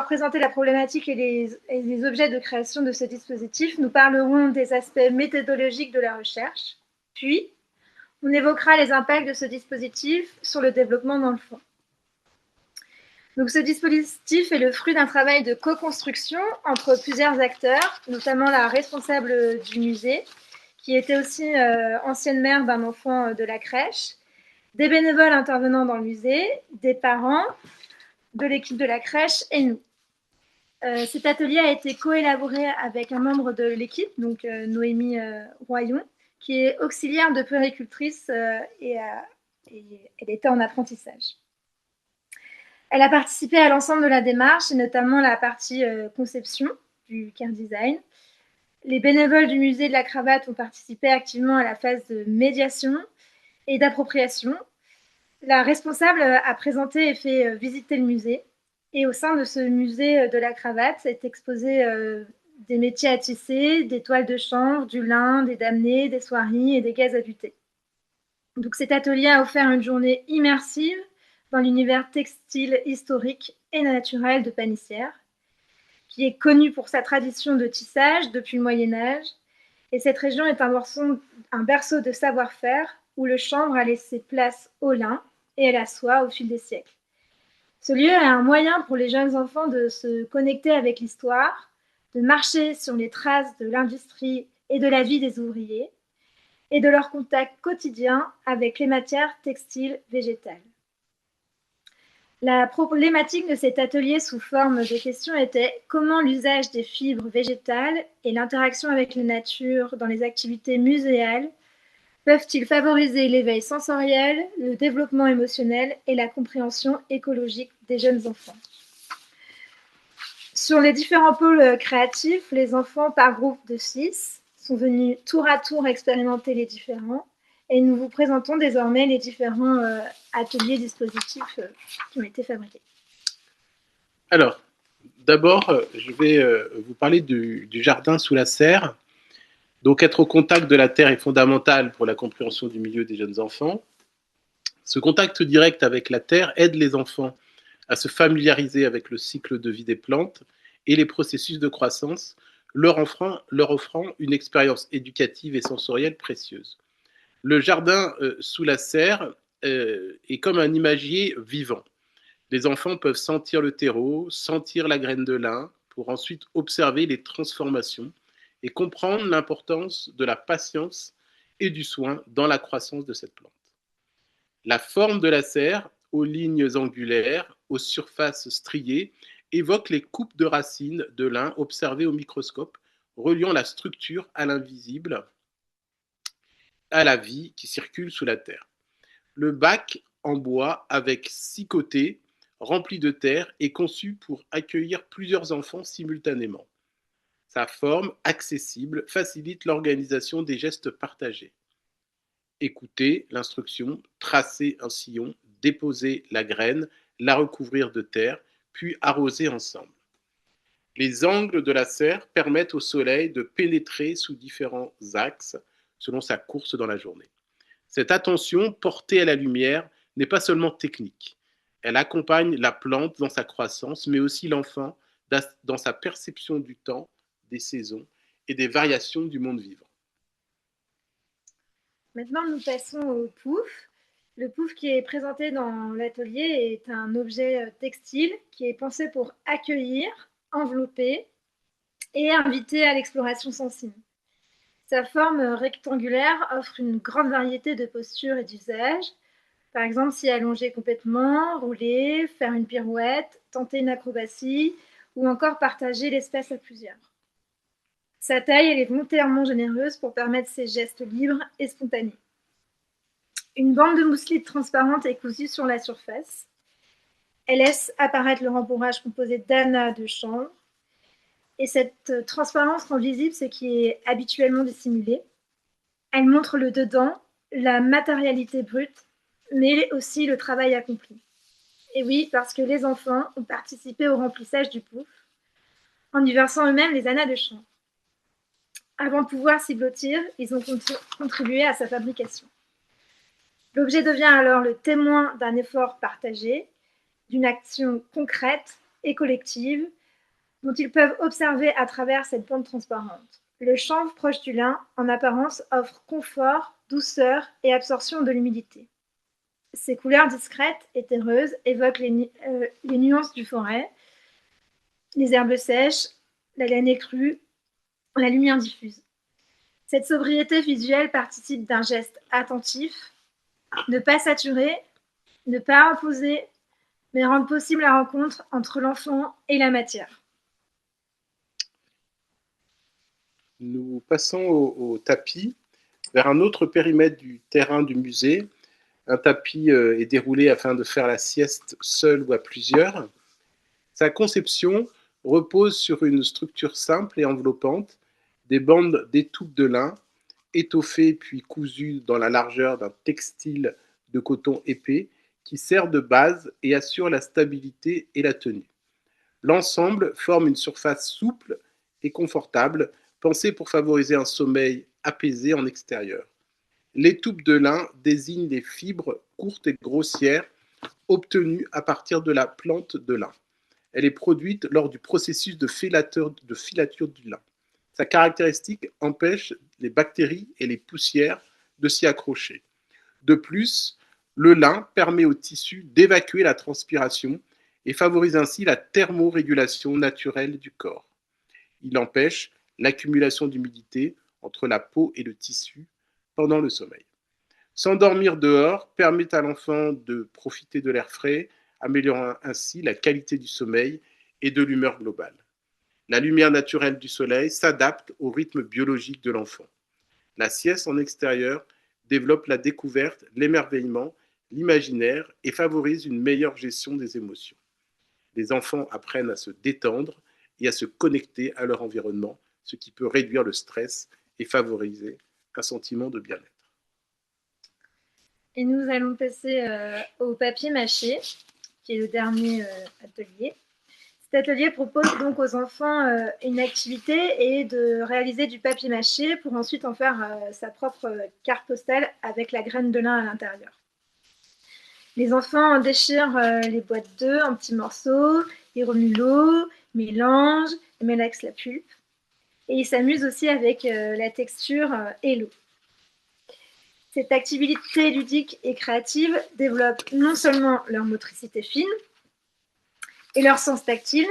Speaker 4: présenté la problématique et les objets de création de ce dispositif, nous parlerons des aspects méthodologiques de la recherche, puis on évoquera les impacts de ce dispositif sur le développement d'enfants. Donc, ce dispositif est le fruit d'un travail de co-construction entre plusieurs acteurs, notamment la responsable du musée, qui était aussi ancienne mère d'un enfant de la crèche, des bénévoles intervenant dans le musée, des parents, de l'équipe de la crèche et nous. Cet atelier a été coélaboré avec un membre de l'équipe, donc Noémie Royon, qui est auxiliaire de puéricultrice et elle était en apprentissage. Elle a participé à l'ensemble de la démarche et notamment la partie conception du care design. Les bénévoles du musée de la Cravate ont participé activement à la phase de médiation et d'appropriation. La responsable a présenté et fait visiter le musée. Et au sein de ce musée de la Cravate est exposé des métiers à tisser, des toiles de chanvre, du lin, des damnés, des soieries et des gazes à buter. Donc cet atelier a offert une journée immersive dans l'univers textile historique et naturel de Panissière, qui est connu pour sa tradition de tissage depuis le Moyen-Âge. Et cette région est un berceau de savoir-faire où le chanvre a laissé place au lin et à la soie au fil des siècles. Ce lieu est un moyen pour les jeunes enfants de se connecter avec l'histoire, de marcher sur les traces de l'industrie et de la vie des ouvriers, et de leur contact quotidien avec les matières textiles végétales. La problématique de cet atelier sous forme de questions était comment l'usage des fibres végétales et l'interaction avec la nature dans les activités muséales peuvent-ils favoriser l'éveil sensoriel, le développement émotionnel et la compréhension écologique des jeunes enfants. Sur les différents pôles créatifs, les enfants par groupe de 6 sont venus tour à tour expérimenter les différents et nous vous présentons désormais les différents ateliers dispositifs qui ont été fabriqués.
Speaker 3: Alors, d'abord, je vais vous parler du jardin sous la serre. Donc, être au contact de la terre est fondamental pour la compréhension du milieu des jeunes enfants. Ce contact direct avec la terre aide les enfants à se familiariser avec le cycle de vie des plantes et les processus de croissance, leur offrant une expérience éducative et sensorielle précieuse. Le jardin sous la serre est comme un imagier vivant. Les enfants peuvent sentir le terreau, sentir la graine de lin, pour ensuite observer les transformations et comprendre l'importance de la patience et du soin dans la croissance de cette plante. La forme de la serre, aux lignes angulaires, aux surfaces striées, évoque les coupes de racines de lin observées au microscope, reliant la structure à l'invisible, à la vie qui circule sous la terre. Le bac en bois avec 6 côtés, rempli de terre, est conçu pour accueillir plusieurs enfants simultanément. Sa forme, accessible, facilite l'organisation des gestes partagés. Écouter l'instruction, tracer un sillon, déposer la graine, la recouvrir de terre, puis arroser ensemble. Les angles de la serre permettent au soleil de pénétrer sous différents axes selon sa course dans la journée. Cette attention portée à la lumière n'est pas seulement technique. Elle accompagne la plante dans sa croissance, mais aussi l'enfant dans sa perception du temps, des saisons et des variations du monde vivant.
Speaker 4: Maintenant, nous passons au pouf. Le pouf qui est présenté dans l'atelier est un objet textile qui est pensé pour accueillir, envelopper et inviter à l'exploration sensible. Sa forme rectangulaire offre une grande variété de postures et d'usages. Par exemple, s'y allonger complètement, rouler, faire une pirouette, tenter une acrobatie ou encore partager l'espace à plusieurs. Sa taille, elle est volontairement généreuse pour permettre ces gestes libres et spontanés. Une bande de mousseline transparente est cousue sur la surface. Elle laisse apparaître le rembourrage composé d'anas de chanvre. Et cette transparence rend visible ce qui est habituellement dissimulé. Elle montre le dedans, la matérialité brute, mais aussi le travail accompli. Et oui, parce que les enfants ont participé au remplissage du pouf, en y versant eux-mêmes les anas de chanvre. Avant de pouvoir s'y blottir, ils ont contribué à sa fabrication. L'objet devient alors le témoin d'un effort partagé, d'une action concrète et collective, dont ils peuvent observer à travers cette bande transparente. Le chanvre proche du lin, en apparence, offre confort, douceur et absorption de l'humidité. Ces couleurs discrètes et terreuses évoquent les nuances du forêt, les herbes sèches, la laine crue, la lumière diffuse. Cette sobriété visuelle participe d'un geste attentif, ne pas saturer, ne pas imposer, mais rendre possible la rencontre entre l'enfant et la matière.
Speaker 3: Nous passons au tapis, vers un autre périmètre du terrain du musée. Un tapis est déroulé afin de faire la sieste seul ou à plusieurs. Sa conception repose sur une structure simple et enveloppante, des bandes d'étoupe de lin, étoffées puis cousues dans la largeur d'un textile de coton épais, qui sert de base et assure la stabilité et la tenue. L'ensemble forme une surface souple et confortable, pensée pour favoriser un sommeil apaisé en extérieur. L'étoupe de lin désigne les fibres courtes et grossières obtenues à partir de la plante de lin. Elle est produite lors du processus de filature du lin. Sa caractéristique empêche les bactéries et les poussières de s'y accrocher. De plus, le lin permet au tissu d'évacuer la transpiration et favorise ainsi la thermorégulation naturelle du corps. Il empêche l'accumulation d'humidité entre la peau et le tissu pendant le sommeil. S'endormir dehors permet à l'enfant de profiter de l'air frais, améliorant ainsi la qualité du sommeil et de l'humeur globale. La lumière naturelle du soleil s'adapte au rythme biologique de l'enfant. La sieste en extérieur développe la découverte, l'émerveillement, l'imaginaire et favorise une meilleure gestion des émotions. Les enfants apprennent à se détendre et à se connecter à leur environnement, ce qui peut réduire le stress et favoriser un sentiment de bien-être.
Speaker 4: Et nous allons passer au papier mâché, qui est le dernier atelier. Cet atelier propose donc aux enfants une activité et de réaliser du papier mâché pour ensuite en faire sa propre carte postale avec la graine de lin à l'intérieur. Les enfants déchirent les boîtes d'œufs en petits morceaux, ils remuent l'eau, mélangent, malaxent la pulpe. Et ils s'amusent aussi avec la texture et l'eau. Cette activité ludique et créative développe non seulement leur motricité fine et leur sens tactile,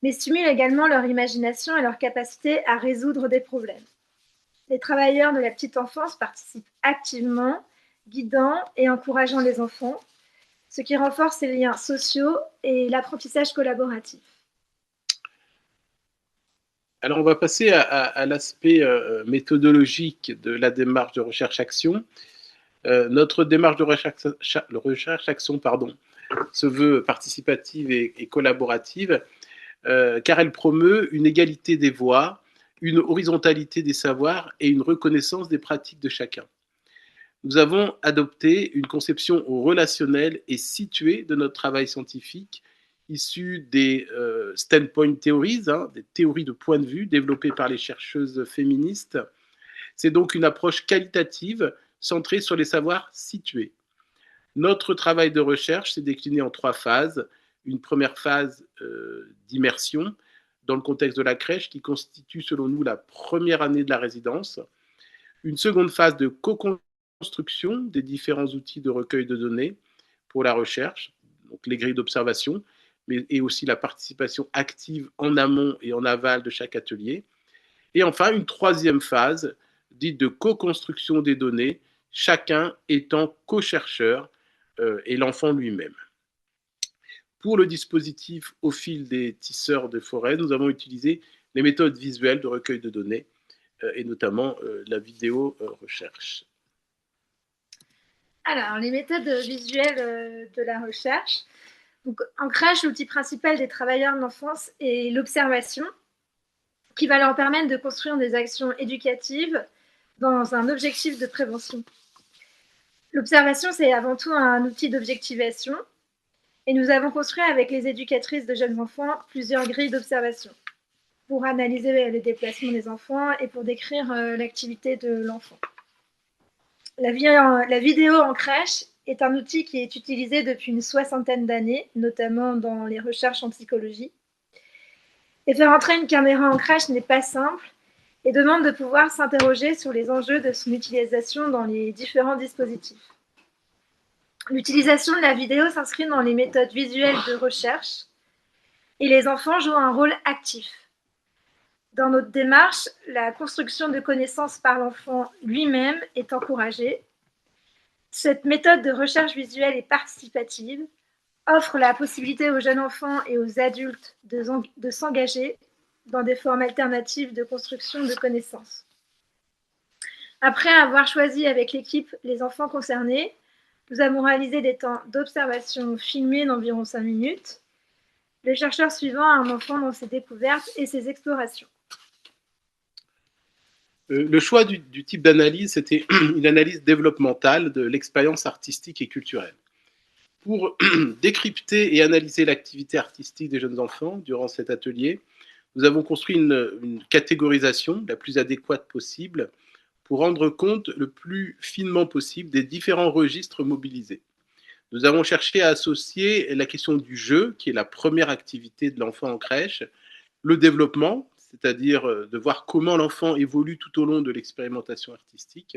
Speaker 4: mais stimule également leur imagination et leur capacité à résoudre des problèmes. Les travailleurs de la petite enfance participent activement, guidant et encourageant les enfants, ce qui renforce les liens sociaux et l'apprentissage collaboratif.
Speaker 3: Alors, on va passer à l'aspect méthodologique de la démarche de recherche-action. Notre démarche de recherche-action se veut participative et collaborative, car elle promeut une égalité des voix, une horizontalité des savoirs et une reconnaissance des pratiques de chacun. Nous avons adopté une conception relationnelle et située de notre travail scientifique, issue des standpoint theories, des théories de point de vue développées par les chercheuses féministes. C'est donc une approche qualitative centrée sur les savoirs situés. Notre travail de recherche s'est décliné en 3 phases. Une première phase d'immersion dans le contexte de la crèche qui constitue selon nous la première année de la résidence. Une seconde phase de co-construction des différents outils de recueil de données pour la recherche, donc les grilles d'observation, et aussi la participation active en amont et en aval de chaque atelier. Et enfin, une troisième phase dite de co-construction des données, chacun étant co-chercheur et l'enfant lui-même. Pour le dispositif au fil des tisseurs de forêt, nous avons utilisé les méthodes visuelles de recueil de données et notamment la vidéo recherche.
Speaker 4: Alors, les méthodes visuelles de la recherche. Donc, en crèche, l'outil principal des travailleurs de l'enfance est l'observation, qui va leur permettre de construire des actions éducatives dans un objectif de prévention. L'observation, c'est avant tout un outil d'objectivation, et nous avons construit avec les éducatrices de jeunes enfants plusieurs grilles d'observation pour analyser les déplacements des enfants et pour décrire l'activité de l'enfant. La vidéo en crèche est un outil qui est utilisé depuis une 60aine d'années, notamment dans les recherches en psychologie. Et faire entrer une caméra en crèche n'est pas simple et demande de pouvoir s'interroger sur les enjeux de son utilisation dans les différents dispositifs. L'utilisation de la vidéo s'inscrit dans les méthodes visuelles de recherche et les enfants jouent un rôle actif. Dans notre démarche, la construction de connaissances par l'enfant lui-même est encouragée. Cette méthode de recherche visuelle et participative offre la possibilité aux jeunes enfants et aux adultes de s'engager dans des formes alternatives de construction de connaissances. Après avoir choisi avec l'équipe les enfants concernés, nous avons réalisé des temps d'observation filmés d'environ 5 minutes, le chercheur suivant un enfant dans ses découvertes et ses explorations.
Speaker 3: Le choix du type d'analyse, c'était une analyse développementale de l'expérience artistique et culturelle. Pour décrypter et analyser l'activité artistique des jeunes enfants durant cet atelier, nous avons construit une catégorisation la plus adéquate possible pour rendre compte le plus finement possible des différents registres mobilisés. Nous avons cherché à associer la question du jeu, qui est la première activité de l'enfant en crèche, le développement, c'est-à-dire de voir comment l'enfant évolue tout au long de l'expérimentation artistique,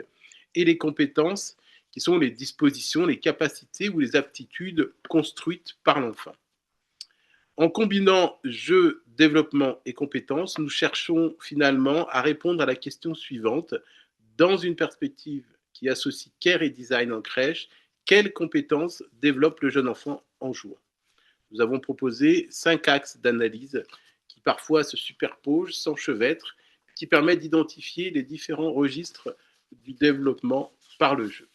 Speaker 3: et les compétences, qui sont les dispositions, les capacités ou les aptitudes construites par l'enfant. En combinant jeu, développement et compétences, nous cherchons finalement à répondre à la question suivante. Dans une perspective qui associe care et design en crèche, quelles compétences développe le jeune enfant en jouant? Nous avons proposé 5 axes d'analyse qui parfois se superposent, s'enchevêtrent, qui permettent d'identifier les différents registres du développement par le jeu.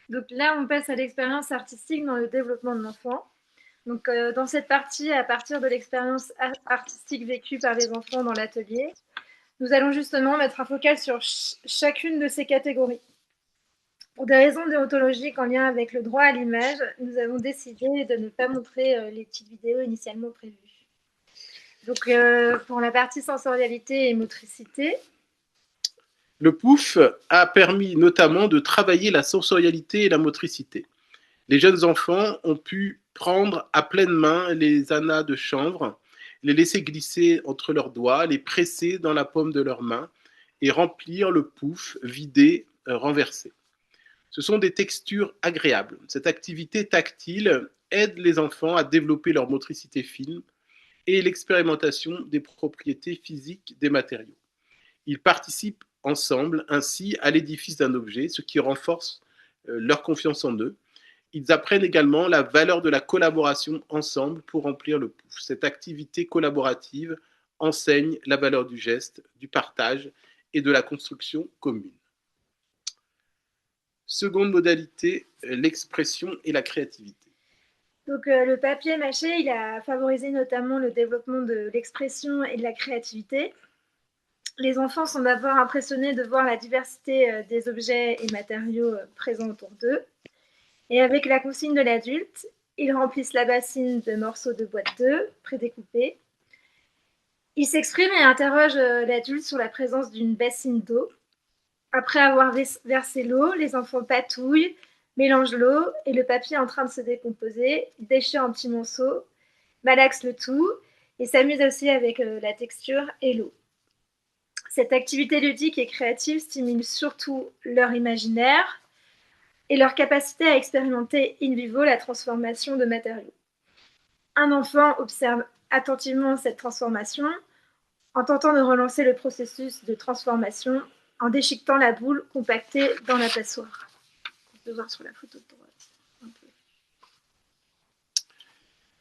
Speaker 4: Donc là, on passe à l'expérience artistique dans le développement de l'enfant. Donc, dans cette partie, à partir de l'expérience artistique vécue par les enfants dans l'atelier, nous allons justement mettre un focal sur chacune de ces catégories. Pour des raisons déontologiques en lien avec le droit à l'image, nous avons décidé de ne pas montrer les petites vidéos initialement prévues. Donc, pour la partie sensorialité et motricité,
Speaker 3: le POUF a permis notamment de travailler la sensorialité et la motricité. Les jeunes enfants ont pu prendre à pleine main les anneaux de chanvre, les laisser glisser entre leurs doigts, les presser dans la paume de leurs mains et remplir le pouf, vider, renverser. Ce sont des textures agréables. Cette activité tactile aide les enfants à développer leur motricité fine et l'expérimentation des propriétés physiques des matériaux. Ils participent ensemble ainsi à l'édifice d'un objet, ce qui renforce leur confiance en eux. Ils apprennent également la valeur de la collaboration ensemble pour remplir le pouf. Cette activité collaborative enseigne la valeur du geste, du partage et de la construction commune. Seconde modalité, l'expression et la créativité.
Speaker 4: Donc, le papier mâché, il a favorisé notamment le développement de l'expression et de la créativité. Les enfants sont d'abord impressionnés de voir la diversité des objets et matériaux présents autour d'eux. Et avec la consigne de l'adulte, ils remplissent la bassine de morceaux de boîte d'œufs prédécoupés. Ils s'expriment et interrogent l'adulte sur la présence d'une bassine d'eau. Après avoir versé l'eau, les enfants patouillent, mélangent l'eau et le papier en train de se décomposer, déchirent en petits morceaux, malaxent le tout et s'amusent aussi avec la texture et l'eau. Cette activité ludique et créative stimule surtout leur imaginaire et leur capacité à expérimenter in vivo la transformation de matériaux. Un enfant observe attentivement cette transformation en tentant de relancer le processus de transformation en déchiquetant la boule compactée dans la passoire. On peut voir sur la photo de droite.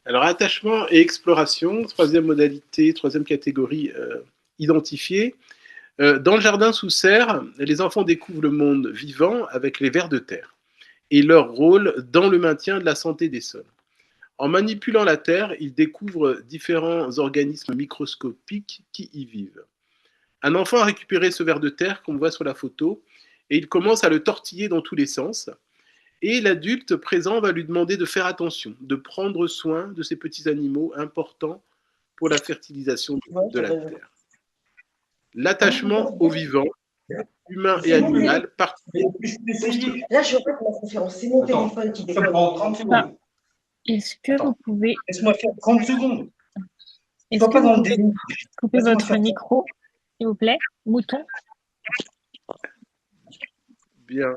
Speaker 3: Alors, attachement et exploration, troisième modalité, troisième catégorie identifiée. Dans le jardin sous serre, les enfants découvrent le monde vivant avec les vers de terre et leur rôle dans le maintien de la santé des sols. En manipulant la terre, ils découvrent différents organismes microscopiques qui y vivent. Un enfant a récupéré ce ver de terre qu'on voit sur la photo et il commence à le tortiller dans tous les sens. Et l'adulte présent va lui demander de faire attention, de prendre soin de ces petits animaux importants pour la fertilisation de la terre. L'attachement au vivant, humain et animal,
Speaker 5: Là, je regarde ma conférence, c'est mon téléphone qui déconne.
Speaker 2: 30 secondes. Est-ce que vous pouvez...
Speaker 6: Laisse-moi faire 30 secondes.
Speaker 2: Est-ce que vous pouvez couper votre micro, s'il vous plaît, Mouton?
Speaker 3: Bien.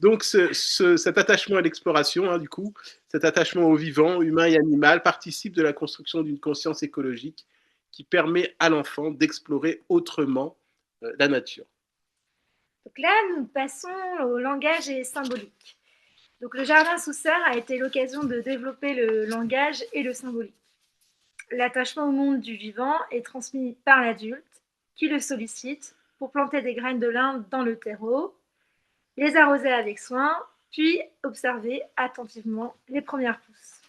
Speaker 3: Donc, cet attachement à l'exploration, hein, du coup, cet attachement au vivant, humain et animal, participe de la construction d'une conscience écologique qui permet à l'enfant d'explorer autrement la nature.
Speaker 4: Donc là, nous passons au langage et symbolique. Donc le jardin sous serre a été l'occasion de développer le langage et le symbolique. L'attachement au monde du vivant est transmis par l'adulte qui le sollicite pour planter des graines de lin dans le terreau, les arroser avec soin, puis observer attentivement les premières pousses.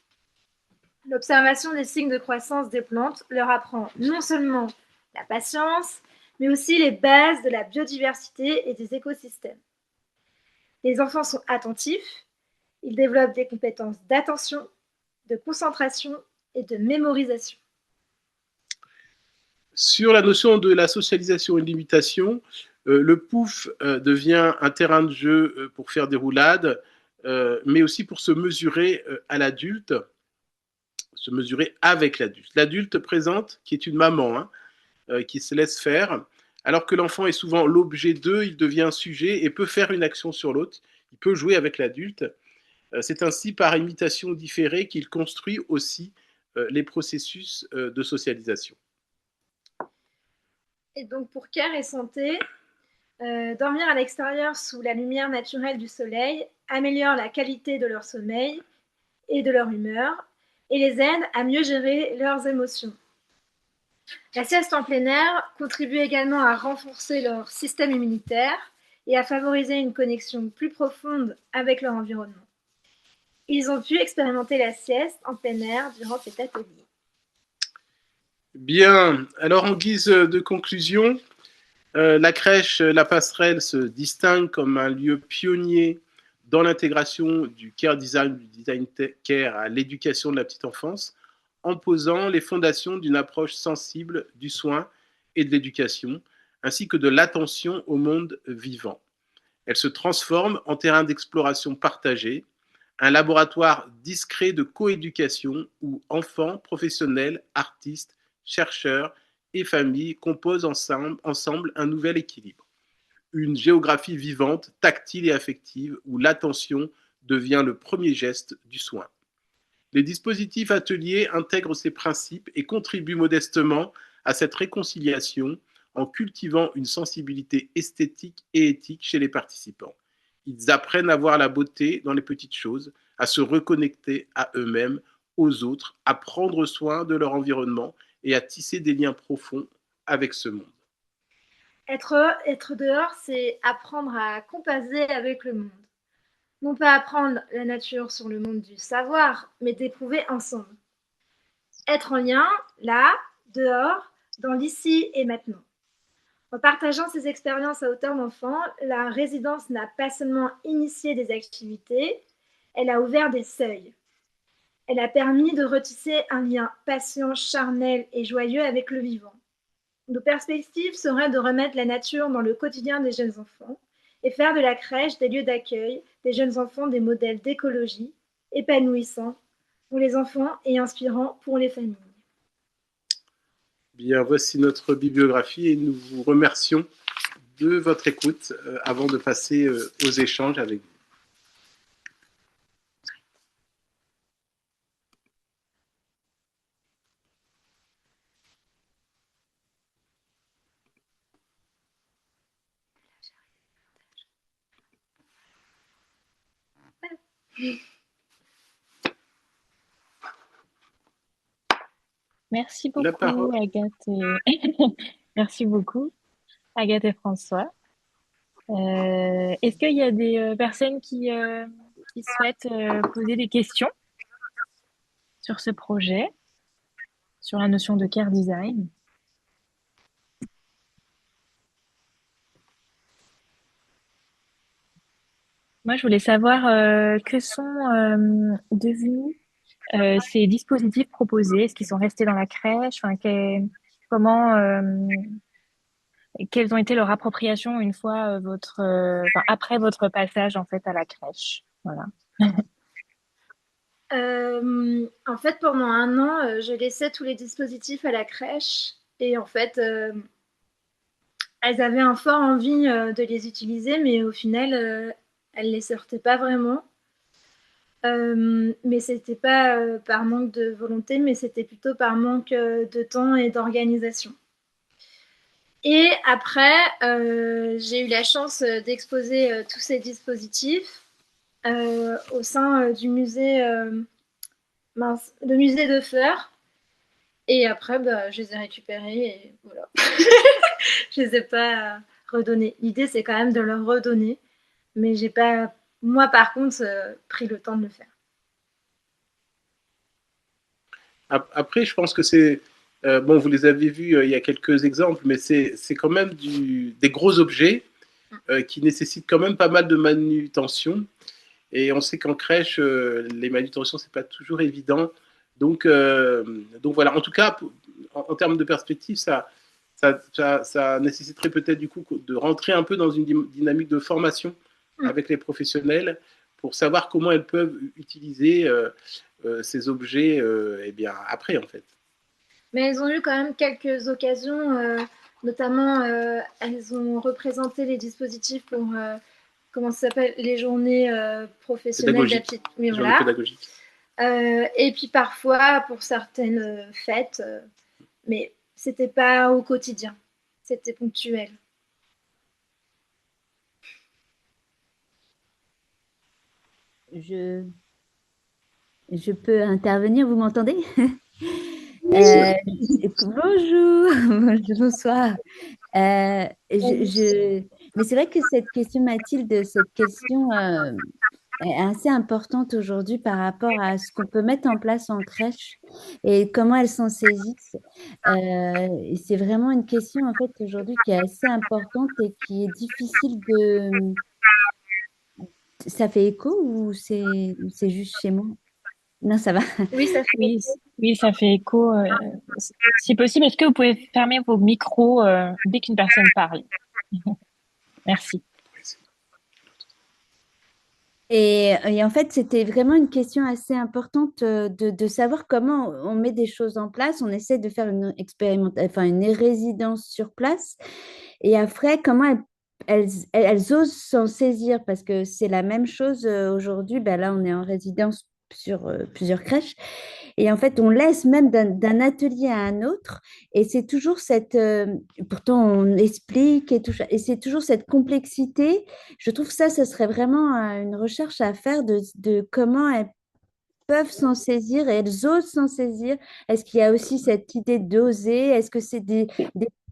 Speaker 4: L'observation des signes de croissance des plantes leur apprend non seulement la patience, mais aussi les bases de la biodiversité et des écosystèmes. Les enfants sont attentifs, ils développent des compétences d'attention, de concentration et de mémorisation.
Speaker 3: Sur la notion de la socialisation et de l'imitation, le pouf devient un terrain de jeu pour faire des roulades, mais aussi pour se mesurer à l'adulte, se mesurer avec l'adulte. L'adulte présente, qui est une maman, hein, qui se laisse faire, alors que l'enfant est souvent l'objet d'eux, il devient un sujet et peut faire une action sur l'autre, il peut jouer avec l'adulte. C'est ainsi par imitation différée qu'il construit aussi les processus de socialisation.
Speaker 4: Et donc pour cœur et santé, dormir à l'extérieur sous la lumière naturelle du soleil améliore la qualité de leur sommeil et de leur humeur et les aide à mieux gérer leurs émotions. La sieste en plein air contribue également à renforcer leur système immunitaire et à favoriser une connexion plus profonde avec leur environnement. Ils ont pu expérimenter la sieste en plein air durant cet atelier.
Speaker 3: Bien, alors en guise de conclusion, la crèche La Passerelle se distingue comme un lieu pionnier dans l'intégration du care design, du design care à l'éducation de la petite enfance, en posant les fondations d'une approche sensible du soin et de l'éducation, ainsi que de l'attention au monde vivant. Elle se transforme en terrain d'exploration partagée, un laboratoire discret de coéducation où enfants, professionnels, artistes, chercheurs et familles composent ensemble un nouvel équilibre. Une géographie vivante, tactile et affective où l'attention devient le premier geste du soin. Les dispositifs ateliers intègrent ces principes et contribuent modestement à cette réconciliation en cultivant une sensibilité esthétique et éthique chez les participants. Ils apprennent à voir la beauté dans les petites choses, à se reconnecter à eux-mêmes, aux autres, à prendre soin de leur environnement et à tisser des liens profonds avec ce monde.
Speaker 4: Être dehors, c'est apprendre à composer avec le monde. Non pas apprendre la nature sur le monde du savoir, mais d'éprouver ensemble. Être en lien, là, dehors, dans l'ici et maintenant. En partageant ces expériences à hauteur d'enfant, la résidence n'a pas seulement initié des activités, elle a ouvert des seuils. Elle a permis de retisser un lien patient, charnel et joyeux avec le vivant. Nos perspectives seraient de remettre la nature dans le quotidien des jeunes enfants et faire de la crèche des lieux d'accueil des jeunes enfants des modèles d'écologie épanouissants pour les enfants et inspirants pour les familles.
Speaker 3: Bien, voici notre bibliographie et nous vous remercions de votre écoute avant de passer aux échanges avec vous.
Speaker 2: Merci
Speaker 3: La
Speaker 2: beaucoup,
Speaker 3: parole.
Speaker 2: Agathe. Merci beaucoup, Agathe et François. Est-ce qu'il y a des personnes qui souhaitent poser des questions sur ce projet, sur la notion de care design? Moi, je voulais savoir que sont devenus ces dispositifs proposés. Est-ce qu'ils sont restés dans la crèche? Enfin, comment, quelles ont été leurs appropriations une fois enfin, après votre passage en fait à la crèche? Voilà.
Speaker 4: En fait, pendant un an, je laissais tous les dispositifs à la crèche et en fait, elles avaient un fort envie de les utiliser, mais au final, elles les sortaient pas vraiment. Mais c'était pas par manque de volonté, mais c'était plutôt par manque de temps et d'organisation. Et après, j'ai eu la chance d'exposer tous ces dispositifs au sein du musée, le musée de Feur. Et après, bah, je les ai récupérés et voilà. Je les ai pas redonnés. L'idée, c'est quand même de leur redonner, mais j'ai pas, moi par contre, pris le temps de le faire.
Speaker 3: Après, je pense que c'est bon, vous les avez vus, il y a quelques exemples, mais c'est quand même des gros objets qui nécessitent quand même pas mal de manutention. Et on sait qu'en crèche, les manutentions, c'est pas toujours évident. Donc voilà, en tout cas, en termes de perspective, ça nécessiterait peut-être du coup de rentrer un peu dans une dynamique de formation avec les professionnels pour savoir comment elles peuvent utiliser ces objets eh bien, après, en fait.
Speaker 4: Mais elles ont eu quand même quelques occasions, notamment elles ont représenté les dispositifs pour, comment ça s'appelle, les journées professionnelles
Speaker 3: Pédagogique,
Speaker 4: oui,
Speaker 3: journée
Speaker 4: voilà.
Speaker 3: pédagogique.
Speaker 4: Et puis parfois pour certaines fêtes, mais c'était pas au quotidien, c'était ponctuel.
Speaker 6: Je peux intervenir, vous m'entendez? Bonjour, bonsoir. Mais c'est vrai que cette question, Mathilde, cette question est assez importante aujourd'hui par rapport à ce qu'on peut mettre en place en crèche et comment elles s'en saisissent. Et c'est vraiment une question, en fait, aujourd'hui qui est assez importante et qui est difficile de... Ça fait écho ou c'est juste chez moi? Non, ça va.
Speaker 4: Oui, ça fait.
Speaker 2: Oui, oui, ça fait écho. Si possible, est-ce que vous pouvez fermer vos micros dès qu'une personne parle? Merci.
Speaker 6: Et en fait, c'était vraiment une question assez importante de savoir comment on met des choses en place. On essaie de faire une expérimentation, enfin une résidence sur place. Et après, comment elles osent s'en saisir parce que c'est la même chose aujourd'hui. Ben là, on est en résidence sur plusieurs crèches. Et en fait, on laisse même d'un atelier à un autre. Et c'est toujours cette... pourtant, on explique et tout ça. Et c'est toujours cette complexité. Je trouve que ça, ce serait vraiment une recherche à faire de comment elles peuvent s'en saisir et elles osent s'en saisir. Est-ce qu'il y a aussi cette idée d'oser? Est-ce que c'est des,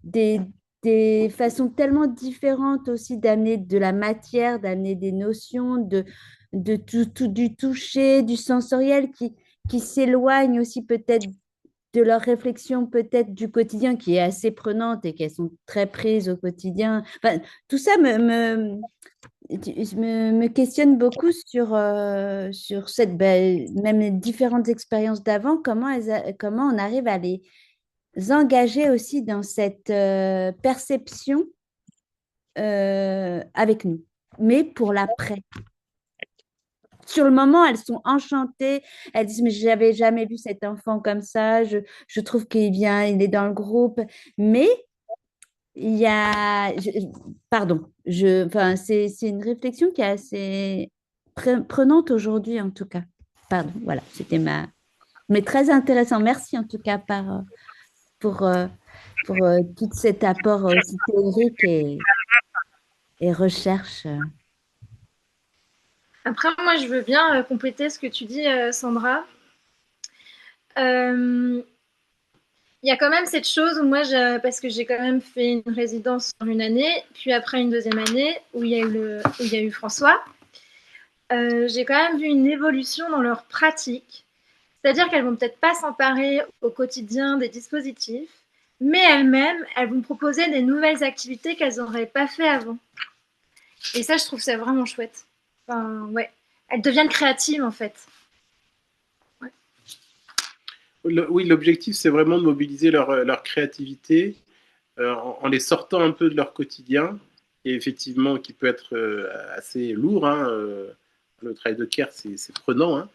Speaker 6: des, des façons tellement différentes aussi d'amener de la matière, d'amener des notions, de du toucher, du sensoriel qui s'éloignent aussi peut-être de leur réflexion, peut-être du quotidien qui est assez prenante et qu'elles sont très prises au quotidien. Enfin, tout ça me questionne beaucoup sur cette, ben, même les différentes expériences d'avant, comment on arrive à les engager aussi dans cette perception avec nous, mais pour l'après. Sur le moment, elles sont enchantées. Elles disent, mais j'avais jamais vu cet enfant comme ça. Je trouve qu'il vient, il est dans le groupe. Mais il y a, pardon, enfin, c'est une réflexion qui est assez prenante aujourd'hui, en tout cas. Pardon, voilà, mais très intéressant. Merci en tout cas pour, euh, pour tout cet apport aussi théorique et recherche.
Speaker 4: Après, moi, je veux bien compléter ce que tu dis, Sandra. Il y a quand même cette chose où moi, parce que j'ai quand même fait une résidence sur une année, puis après une deuxième année où il y a eu François, j'ai quand même vu une évolution dans leur pratique. C'est-à-dire qu'elles vont peut-être pas s'emparer au quotidien des dispositifs, mais elles-mêmes, elles vont proposer des nouvelles activités qu'elles n'auraient pas fait avant. Et ça, je trouve ça vraiment chouette. Enfin, ouais. Elles deviennent créatives, en fait.
Speaker 3: Oui, l'objectif, c'est vraiment de mobiliser leur créativité en les sortant un peu de leur quotidien, et effectivement, qui peut être assez lourd, hein, le travail de Kerr, c'est prenant. Hein.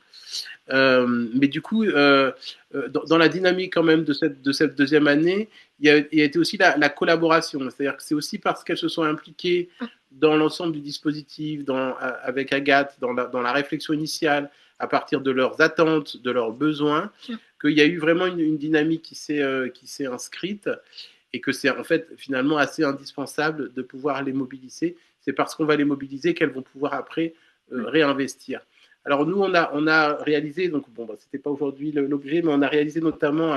Speaker 3: Mais du coup, dans la dynamique quand même de cette deuxième année, il y a été aussi la collaboration. C'est-à-dire que c'est aussi parce qu'elles se sont impliquées dans l'ensemble du dispositif, avec Agathe, dans la réflexion initiale, à partir de leurs attentes, de leurs besoins, qu'il y a eu vraiment une dynamique qui s'est inscrite et que c'est en fait finalement assez indispensable de pouvoir les mobiliser. C'est parce qu'on va les mobiliser qu'elles vont pouvoir après réinvestir. Alors nous, on a réalisé, donc bon, c'était pas aujourd'hui l'objet, mais on a réalisé notamment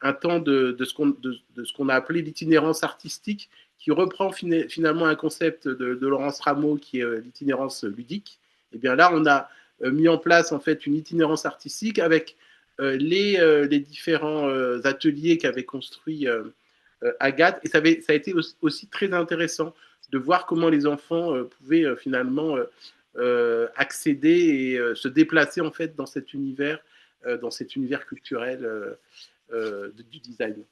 Speaker 3: un temps de ce qu'on a appelé l'itinérance artistique, qui reprend finalement un concept de Laurence Rameau, qui est l'itinérance ludique. Et bien là, on a mis en place en fait une itinérance artistique avec les différents ateliers qu'avait construit Agathe. Et ça a été aussi très intéressant de voir comment les enfants pouvaient finalement accéder et se déplacer en fait dans cet univers culturel du design.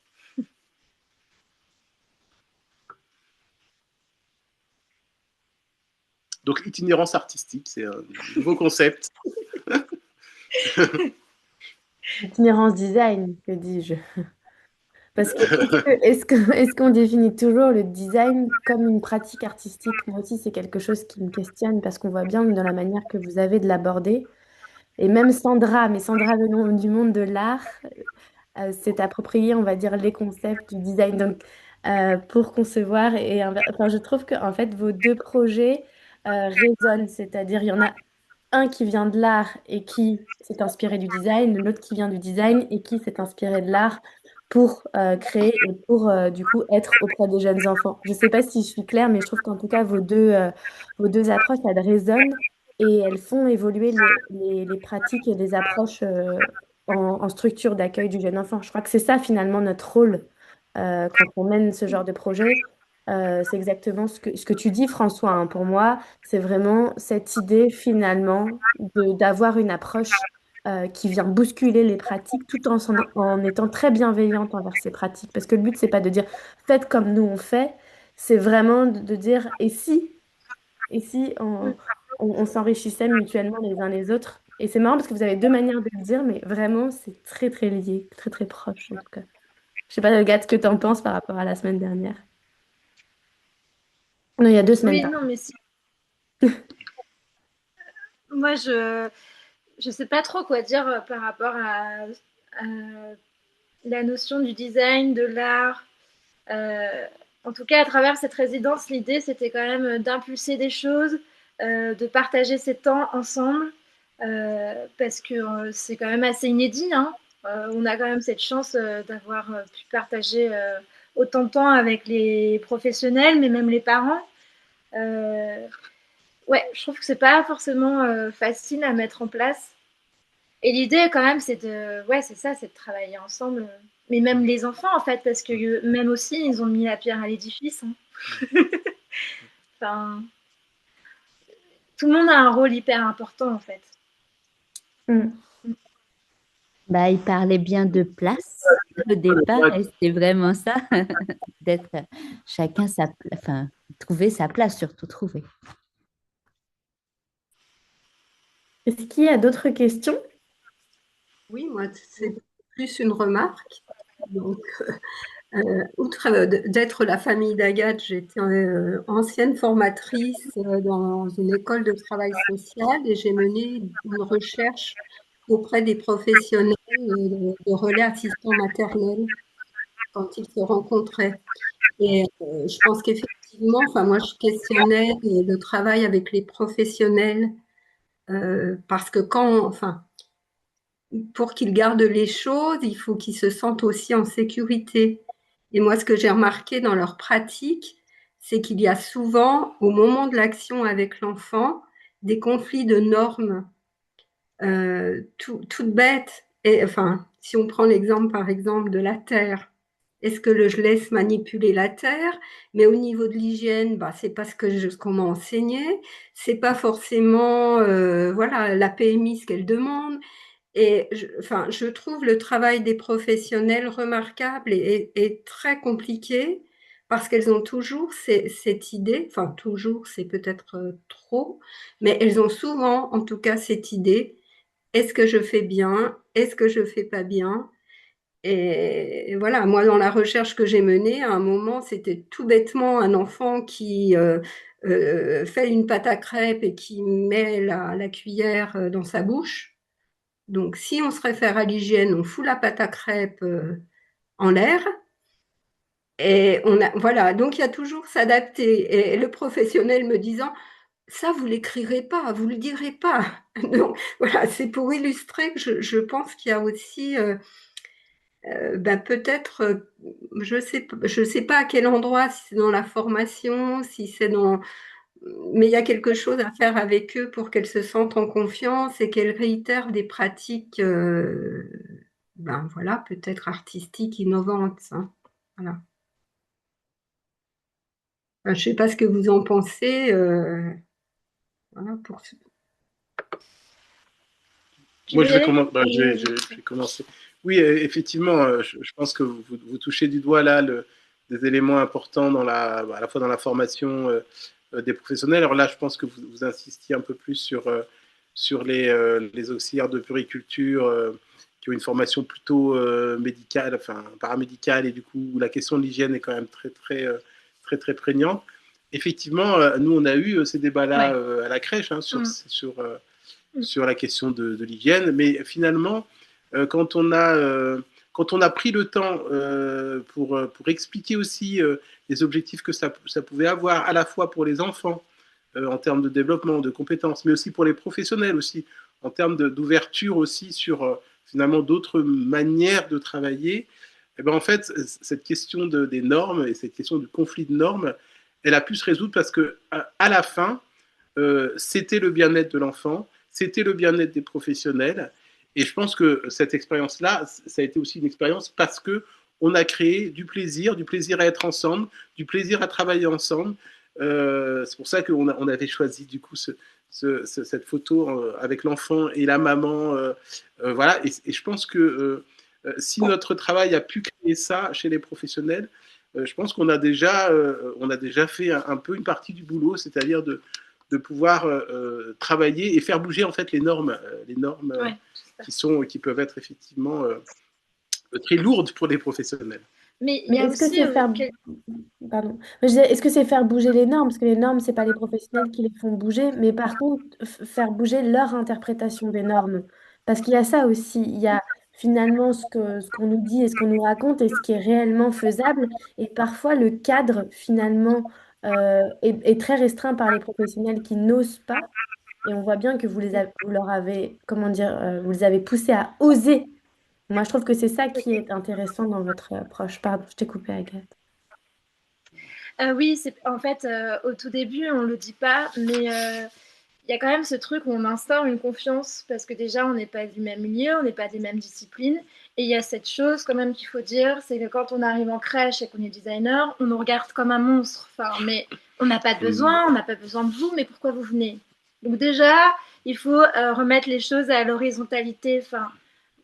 Speaker 3: Donc itinérance artistique, c'est un nouveau concept.
Speaker 1: Itinérance design, que dis-je? Parce que est-ce qu'on définit toujours le design comme une pratique artistique? Moi aussi, c'est quelque chose qui me questionne parce qu'on voit bien dans la manière que vous avez de l'aborder. Et même Sandra, mais Sandra du monde de l'art, s'est approprié, on va dire, les concepts du design. Donc, pour concevoir enfin, je trouve que en fait, vos deux projets résonnent. C'est-à-dire, il y en a un qui vient de l'art et qui s'est inspiré du design, l'autre qui vient du design et qui s'est inspiré de l'art pour créer et pour du coup être auprès des jeunes enfants. Je ne sais pas si je suis claire, mais je trouve qu'en tout cas vos deux approches, elles résonnent et elles font évoluer les pratiques et les approches en structure d'accueil du jeune enfant. Je crois que c'est ça finalement notre rôle quand on mène ce genre de projet. C'est exactement ce que tu dis, François. Hein. Pour moi, c'est vraiment cette idée finalement d'avoir une approche qui vient bousculer les pratiques tout en étant très bienveillante envers ces pratiques. Parce que le but, c'est pas de dire faites comme nous on fait, c'est vraiment de dire et si on s'enrichissait mutuellement les uns les autres. Et c'est marrant parce que vous avez deux manières de le dire, mais vraiment, c'est très très lié, très très proche en tout cas. Je sais pas, Agathe, ce que tu en penses par rapport à la semaine dernière. Non, il y a 2 semaines,
Speaker 4: Oui,
Speaker 1: pardon.
Speaker 4: non, mais si. Moi, je sais pas trop quoi dire par rapport à la notion du design, de l'art. En tout cas, à travers cette résidence, l'idée, c'était quand même d'impulser des choses, de partager ces temps ensemble, parce que c'est quand même assez inédit. Hein. On a quand même cette chance d'avoir pu partager autant de temps avec les professionnels, mais même les parents. Ouais, je trouve que c'est pas forcément facile à mettre en place. Et l'idée, quand même, ouais, c'est ça, c'est de travailler ensemble. Mais même les enfants, en fait, parce que même aussi, ils ont mis la pierre à l'édifice. Hein. Enfin, tout le monde a un rôle hyper important, en fait.
Speaker 1: Mm.
Speaker 6: Bah, il parlait bien de place au départ, et c'est vraiment ça, d'être chacun enfin, trouver sa place, surtout trouver.
Speaker 1: Est-ce qu'il y a d'autres questions?
Speaker 7: Oui, moi, c'est plus une remarque. Donc, outre d'être la famille d'Agathe, j'étais ancienne formatrice dans une école de travail social et j'ai mené une recherche auprès des professionnels de relais assistants maternels quand ils se rencontraient. Et je pense qu'effectivement, enfin, moi, je questionnais le travail avec les professionnels parce que enfin, pour qu'ils gardent les choses, il faut qu'ils se sentent aussi en sécurité. Et moi, ce que j'ai remarqué dans leur pratique, c'est qu'il y a souvent, au moment de l'action avec l'enfant, des conflits de normes toutes bêtes. Et enfin, si on prend l'exemple, par exemple, de la terre, est-ce que je laisse manipuler la terre? Mais au niveau de l'hygiène, bah, c'est pas ce qu'on m'a enseigné. C'est pas forcément, voilà, la PMI ce qu'elle demande. Et enfin, je trouve le travail des professionnels remarquable et très compliqué parce qu'elles ont toujours cette idée, enfin toujours, c'est peut-être trop, mais elles ont souvent, en tout cas, cette idée, est-ce que je fais bien? Est-ce que je fais pas bien? Et voilà, moi, dans la recherche que j'ai menée, à un moment, c'était tout bêtement un enfant qui fait une pâte à crêpes et qui met la cuillère dans sa bouche. Donc, si on se réfère à l'hygiène, on fout la pâte à crêpes en l'air. Et voilà, donc il y a toujours s'adapter. Et le professionnel me disant, ça, vous l'écrirez pas, vous le direz pas. Donc, voilà, c'est pour illustrer que je pense qu'il y a aussi peut-être, je sais pas à quel endroit, si c'est dans la formation, si c'est dans, mais il y a quelque chose à faire avec eux pour qu'elles se sentent en confiance et qu'elles réitèrent des pratiques, voilà, peut-être artistiques, innovantes, hein. Voilà. Je sais pas ce que vous en pensez. Voilà,
Speaker 3: Moi, je vais je vais commencer. Oui, effectivement, je pense que vous touchez du doigt là des éléments importants à la fois dans la formation des professionnels. Alors là, je pense que vous insistiez un peu plus sur les auxiliaires de puriculture qui ont une formation plutôt médicale, enfin paramédicale, et du coup, la question de l'hygiène est quand même très prégnante. Effectivement, nous, on a eu ces débats-là à la crèche hein, sur la question de l'hygiène, mais finalement, quand on a pris le temps pour expliquer aussi les objectifs que ça pouvait avoir, à la fois pour les enfants, en termes de développement, de compétences, mais aussi pour les professionnels aussi, en termes d'ouverture aussi sur finalement d'autres manières de travailler, et ben en fait, cette question des normes et cette question du conflit de normes, elle a pu se résoudre parce que à la fin, c'était le bien-être de l'enfant, c'était le bien-être des professionnels. Et je pense que cette expérience-là, ça a été aussi une expérience parce que on a créé du plaisir à être ensemble, du plaisir à travailler ensemble. C'est pour ça qu'on avait choisi du coup cette photo avec l'enfant et la maman. Voilà. Et je pense que si notre travail a pu créer ça chez les professionnels, je pense on a déjà fait un peu une partie du boulot, c'est-à-dire de pouvoir travailler et faire bouger en fait les normes
Speaker 4: Ouais,
Speaker 3: qui peuvent être effectivement très lourdes pour les professionnels.
Speaker 4: Mais il y
Speaker 1: Mais
Speaker 4: a
Speaker 1: est-ce que
Speaker 4: aussi
Speaker 1: c'est faire... Pardon. Je disais, est-ce que c'est faire bouger les normes? Parce que les normes, c'est pas les professionnels qui les font bouger, mais par contre, faire bouger leur interprétation des normes. Parce qu'il y a ça aussi. Il y a finalement ce qu'on nous dit et ce qu'on nous raconte et ce qui est réellement faisable. Et parfois, le cadre, finalement, est très restreint par les professionnels qui n'osent pas. Et on voit bien que vous leur avez, comment dire, vous les avez poussés à oser. Moi, je trouve que c'est ça qui est intéressant dans votre approche. Pardon, je t'ai coupé, Agathe.
Speaker 4: Oui, en fait, au tout début, on ne le dit pas, mais il y a quand même ce truc où on instaure une confiance parce que déjà, on n'est pas du même milieu, on n'est pas des mêmes disciplines. Et il y a cette chose quand même qu'il faut dire, c'est que quand on arrive en crèche et qu'on est designer, on nous regarde comme un monstre. Enfin, mais on n'a pas de besoin, on n'a pas besoin de vous, mais pourquoi vous venez? Donc déjà, il faut remettre les choses à l'horizontalité. Enfin,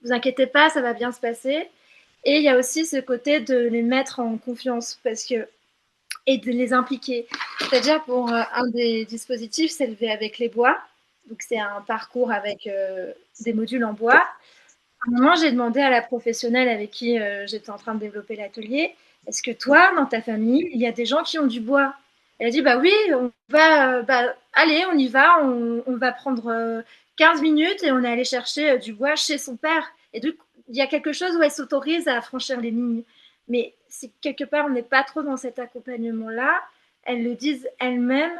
Speaker 4: vous inquiétez pas, ça va bien se passer. Et il y a aussi ce côté de les mettre en confiance parce que et de les impliquer. C'est-à-dire pour un des dispositifs, c'est levé avec les bois. Donc c'est un parcours avec des modules en bois. À un moment, j'ai demandé à la professionnelle avec qui j'étais en train de développer l'atelier, est-ce que toi, dans ta famille, il y a des gens qui ont du bois? Elle a dit, bah oui, on va, allez, on y va, on va prendre 15 minutes et on est allé chercher du bois chez son père. Et donc, il y a quelque chose où elle s'autorise à franchir les lignes. Mais si quelque part on n'est pas trop dans cet accompagnement-là, elles le disent elles-mêmes,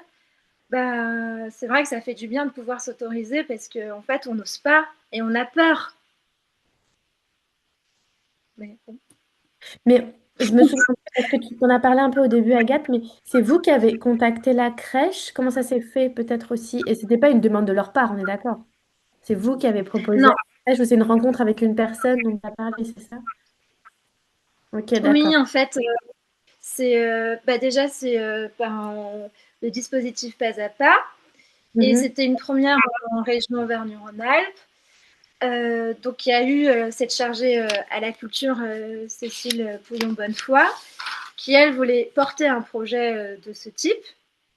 Speaker 4: bah, c'est vrai que ça fait du bien de pouvoir s'autoriser parce qu'en fait, on n'ose pas et on a peur.
Speaker 1: Mais je me souviens, parce que tu en as parlé un peu au début, Agathe, mais c'est vous qui avez contacté la crèche. Comment ça s'est fait peut-être aussi? Et c'était pas une demande de leur part, on est d'accord? C'est vous qui avez proposé à
Speaker 4: Non,
Speaker 1: la crèche ou c'est une rencontre avec une personne dont tu as parlé, c'est ça? Ok, d'accord.
Speaker 4: oui, en fait, c'est déjà c'est par le dispositif Pas à Pas et
Speaker 1: Mhm.
Speaker 4: c'était une première en région Auvergne-Rhône-Alpes. Donc il y a eu cette chargée à la culture Cécile Pouillon-Bonnefoy qui, elle, voulait porter un projet de ce type,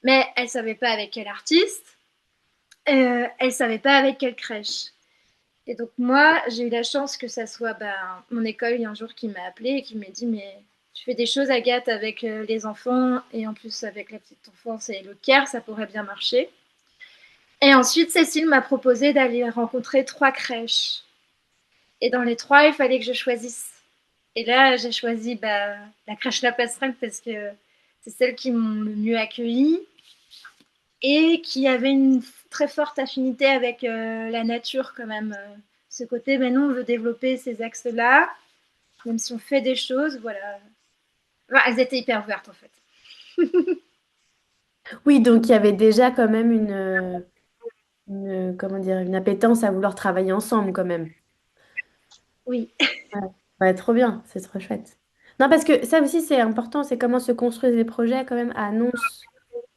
Speaker 4: mais elle ne savait pas avec quel artiste, elle ne savait pas avec quelle crèche. Et donc moi, j'ai eu la chance que ça soit mon école, il y a un jour qui m'a appelée et qui m'a dit, mais tu fais des choses, Agathe, avec les enfants, et en plus avec la petite enfance et le care, ça pourrait bien marcher. Et ensuite, Cécile m'a proposé d'aller rencontrer 3 crèches. Et dans les 3, il fallait que je choisisse. Et là, j'ai choisi la crèche La Passerelle parce que c'est celle qui m'ont le mieux accueillie et qui avait une très forte affinité avec la nature quand même. Ce côté, nous, on veut développer ces axes-là, même si on fait des choses, voilà. Enfin, elles étaient hyper ouvertes en fait.
Speaker 1: Oui, donc il y avait déjà quand même comment dire, une appétence à vouloir travailler ensemble quand même.
Speaker 4: Oui.
Speaker 1: Ouais, ouais, trop bien, c'est trop chouette. Non, parce que ça aussi c'est important, c'est comment se construisent les projets quand même à annonce,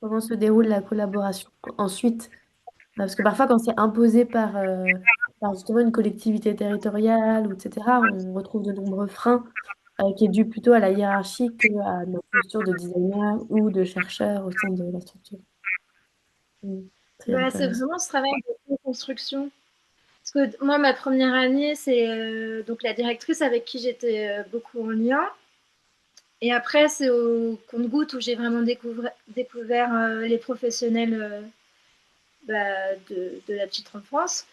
Speaker 1: comment se déroule la collaboration ensuite. Parce que parfois quand c'est imposé par justement une collectivité territoriale ou etc., on retrouve de nombreux freins qui est dû plutôt à la hiérarchie qu'à notre posture de designer ou de chercheur au sein de la structure. C'est
Speaker 4: C'est
Speaker 1: intéressant.
Speaker 4: vraiment ce travail de construction. Parce que moi, ma première année, c'est donc la directrice avec qui j'étais beaucoup en lien. Et après, c'est au compte-gouttes où j'ai vraiment découvert les professionnels de la petite enfance.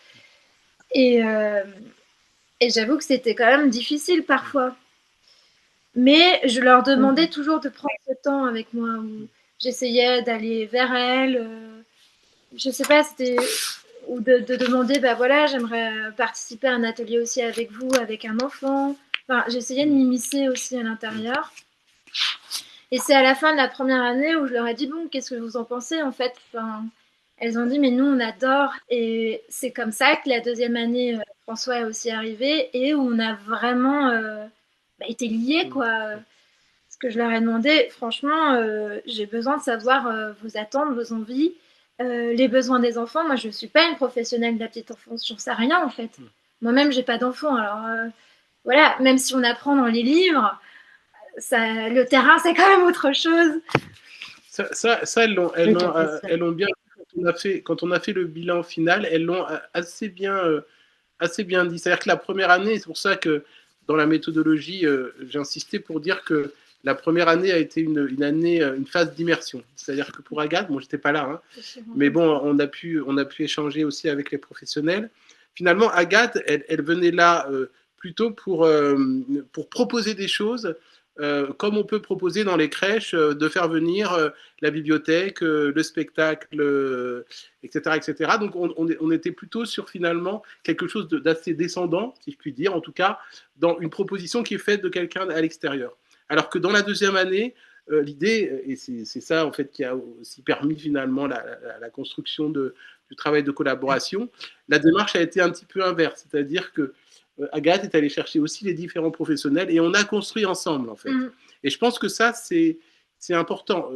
Speaker 4: Et, euh, et j'avoue que c'était quand même difficile parfois. Mais je leur demandais toujours de prendre ce temps avec moi. Où j'essayais d'aller vers elles. Je sais pas, c'était. Ou de demander, voilà, j'aimerais participer à un atelier aussi avec vous, avec un enfant. Enfin, j'essayais de m'immiscer aussi à l'intérieur. Et c'est à la fin de la première année où je leur ai dit, bon, qu'est-ce que vous en pensez en fait? Enfin, elles ont dit, mais nous, on adore. Et c'est comme ça que la deuxième année, François est aussi arrivé et où on a vraiment été liés, quoi. Ce que je leur ai demandé, franchement, j'ai besoin de savoir vos attentes, vos envies, les besoins des enfants. Moi, je ne suis pas une professionnelle de la petite enfance, j'en sais rien en fait. Moi-même, j'ai pas d'enfants, alors voilà, même si on apprend dans les livres, le terrain, c'est quand même autre chose.
Speaker 3: Ça elles l'ont bien quand on a fait le bilan final, elles l'ont assez bien dit. C'est-à-dire que la première année, c'est pour ça que dans la méthodologie, j'ai insisté pour dire que la première année a été une année, une phase d'immersion. C'est-à-dire que pour Agathe, bon, j'étais pas là, hein, mais bon, on a pu échanger aussi avec les professionnels. Finalement, Agathe, elle venait là plutôt pour proposer des choses comme on peut proposer dans les crèches, de faire venir la bibliothèque, le spectacle, etc., etc. Donc on était plutôt sur finalement quelque chose d'assez descendant, si je puis dire, en tout cas, dans une proposition qui est faite de quelqu'un à l'extérieur. Alors que dans la deuxième année, l'idée, et c'est ça en fait qui a aussi permis finalement la construction du travail de collaboration, la démarche a été un petit peu inverse, c'est-à-dire que Agathe est allée chercher aussi les différents professionnels et on a construit ensemble en fait. Et je pense que ça c'est important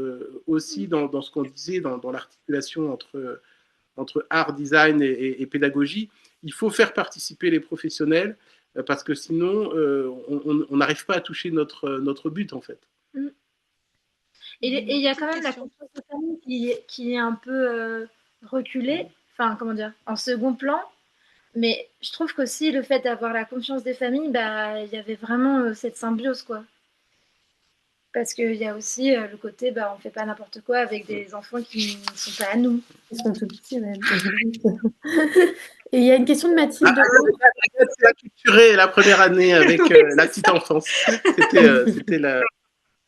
Speaker 3: aussi dans ce qu'on disait dans l'articulation entre art, design et pédagogie. Il faut faire participer les professionnels parce que sinon on n'arrive pas à toucher notre but en fait.
Speaker 4: Et il y a quand même la confiance de famille qui est un peu reculée, enfin comment dire, en second plan. Mais je trouve qu'aussi le fait d'avoir la confiance des familles, il y avait vraiment cette symbiose, quoi. Parce qu'il y a aussi le côté, on fait pas n'importe quoi avec des enfants qui ne sont pas à nous.
Speaker 1: Ils sont tout petits même. Et il y a une question de Mathilde.
Speaker 3: Agathe s'est acculturée la première année avec la petite enfance.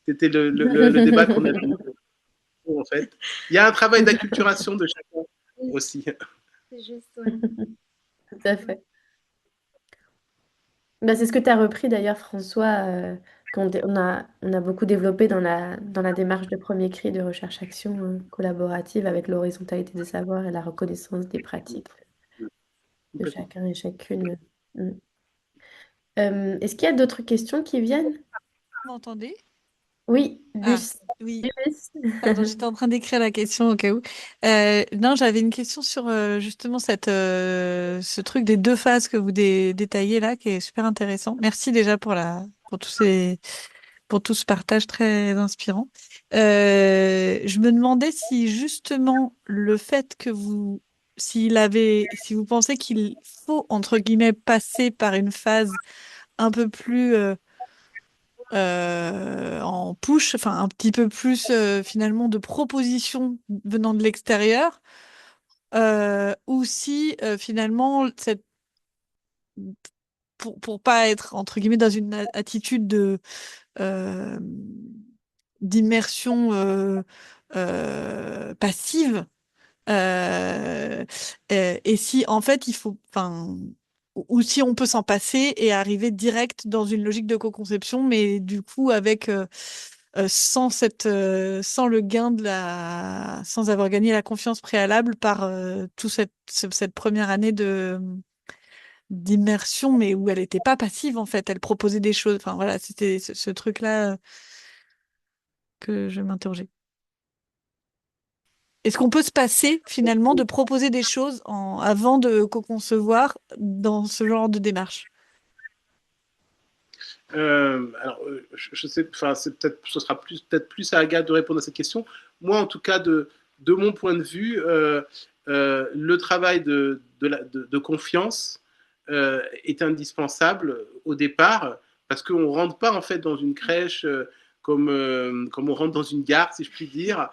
Speaker 3: C'était le débat qu'on a eu en fait. Il y a un travail d'acculturation de chacun aussi.
Speaker 4: C'est juste, ouais.
Speaker 1: Tout à fait. C'est ce que tu as repris d'ailleurs, François, on a beaucoup développé dans la démarche de premier cri de recherche-action collaborative avec l'horizontalité des savoirs et la reconnaissance des pratiques de chacun et chacune. Mm. Est-ce qu'il y a d'autres questions qui viennent?
Speaker 8: Vous m'entendez?
Speaker 1: Oui,
Speaker 8: Ah,
Speaker 1: Luce.
Speaker 8: oui.
Speaker 1: Luce.
Speaker 8: Pardon, j'étais en train d'écrire la question au cas où. Non, j'avais une question sur justement ce truc des 2 phases que vous détaillez là, qui est super intéressant. Merci déjà pour tous pour tout ce partage très inspirant. Je me demandais si justement le fait que si vous pensez qu'il faut, entre guillemets, passer par une phase un peu plus en push, enfin un petit peu plus finalement de propositions venant de l'extérieur, ou si finalement pour pas être entre guillemets dans une attitude de euh, d'immersion passive. Et si en fait il faut, enfin, ou si on peut s'en passer et arriver direct dans une logique de co-conception, mais du coup avec sans le gain sans avoir gagné la confiance préalable par tout cette première année de d'immersion, mais où elle n'était pas passive en fait, elle proposait des choses. Enfin voilà, c'était ce truc-là que je m'interrogeais. Est-ce qu'on peut se passer finalement de proposer des choses avant de co-concevoir dans ce genre de démarche?
Speaker 3: Alors, je sais, enfin, ce sera peut-être plus à Agathe de répondre à cette question. Moi, en tout cas, de mon point de vue, le travail de confiance est indispensable au départ parce qu'on ne rentre pas en fait dans une crèche comme on rentre dans une gare, si je puis dire.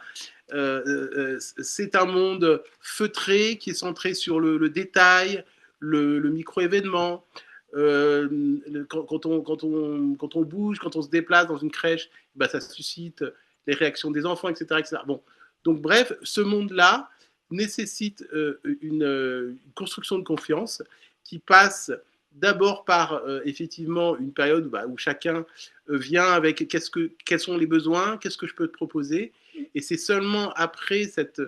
Speaker 3: C'est un monde feutré qui est centré sur le détail, le micro-événement. Quand on bouge, quand on se déplace dans une crèche, bah, ça suscite les réactions des enfants, etc. etc. Bon. Donc bref, ce monde-là nécessite une construction de confiance qui passe d'abord par effectivement une période où chacun vient avec quels sont les besoins, qu'est-ce que je peux te proposer, et c'est seulement après cette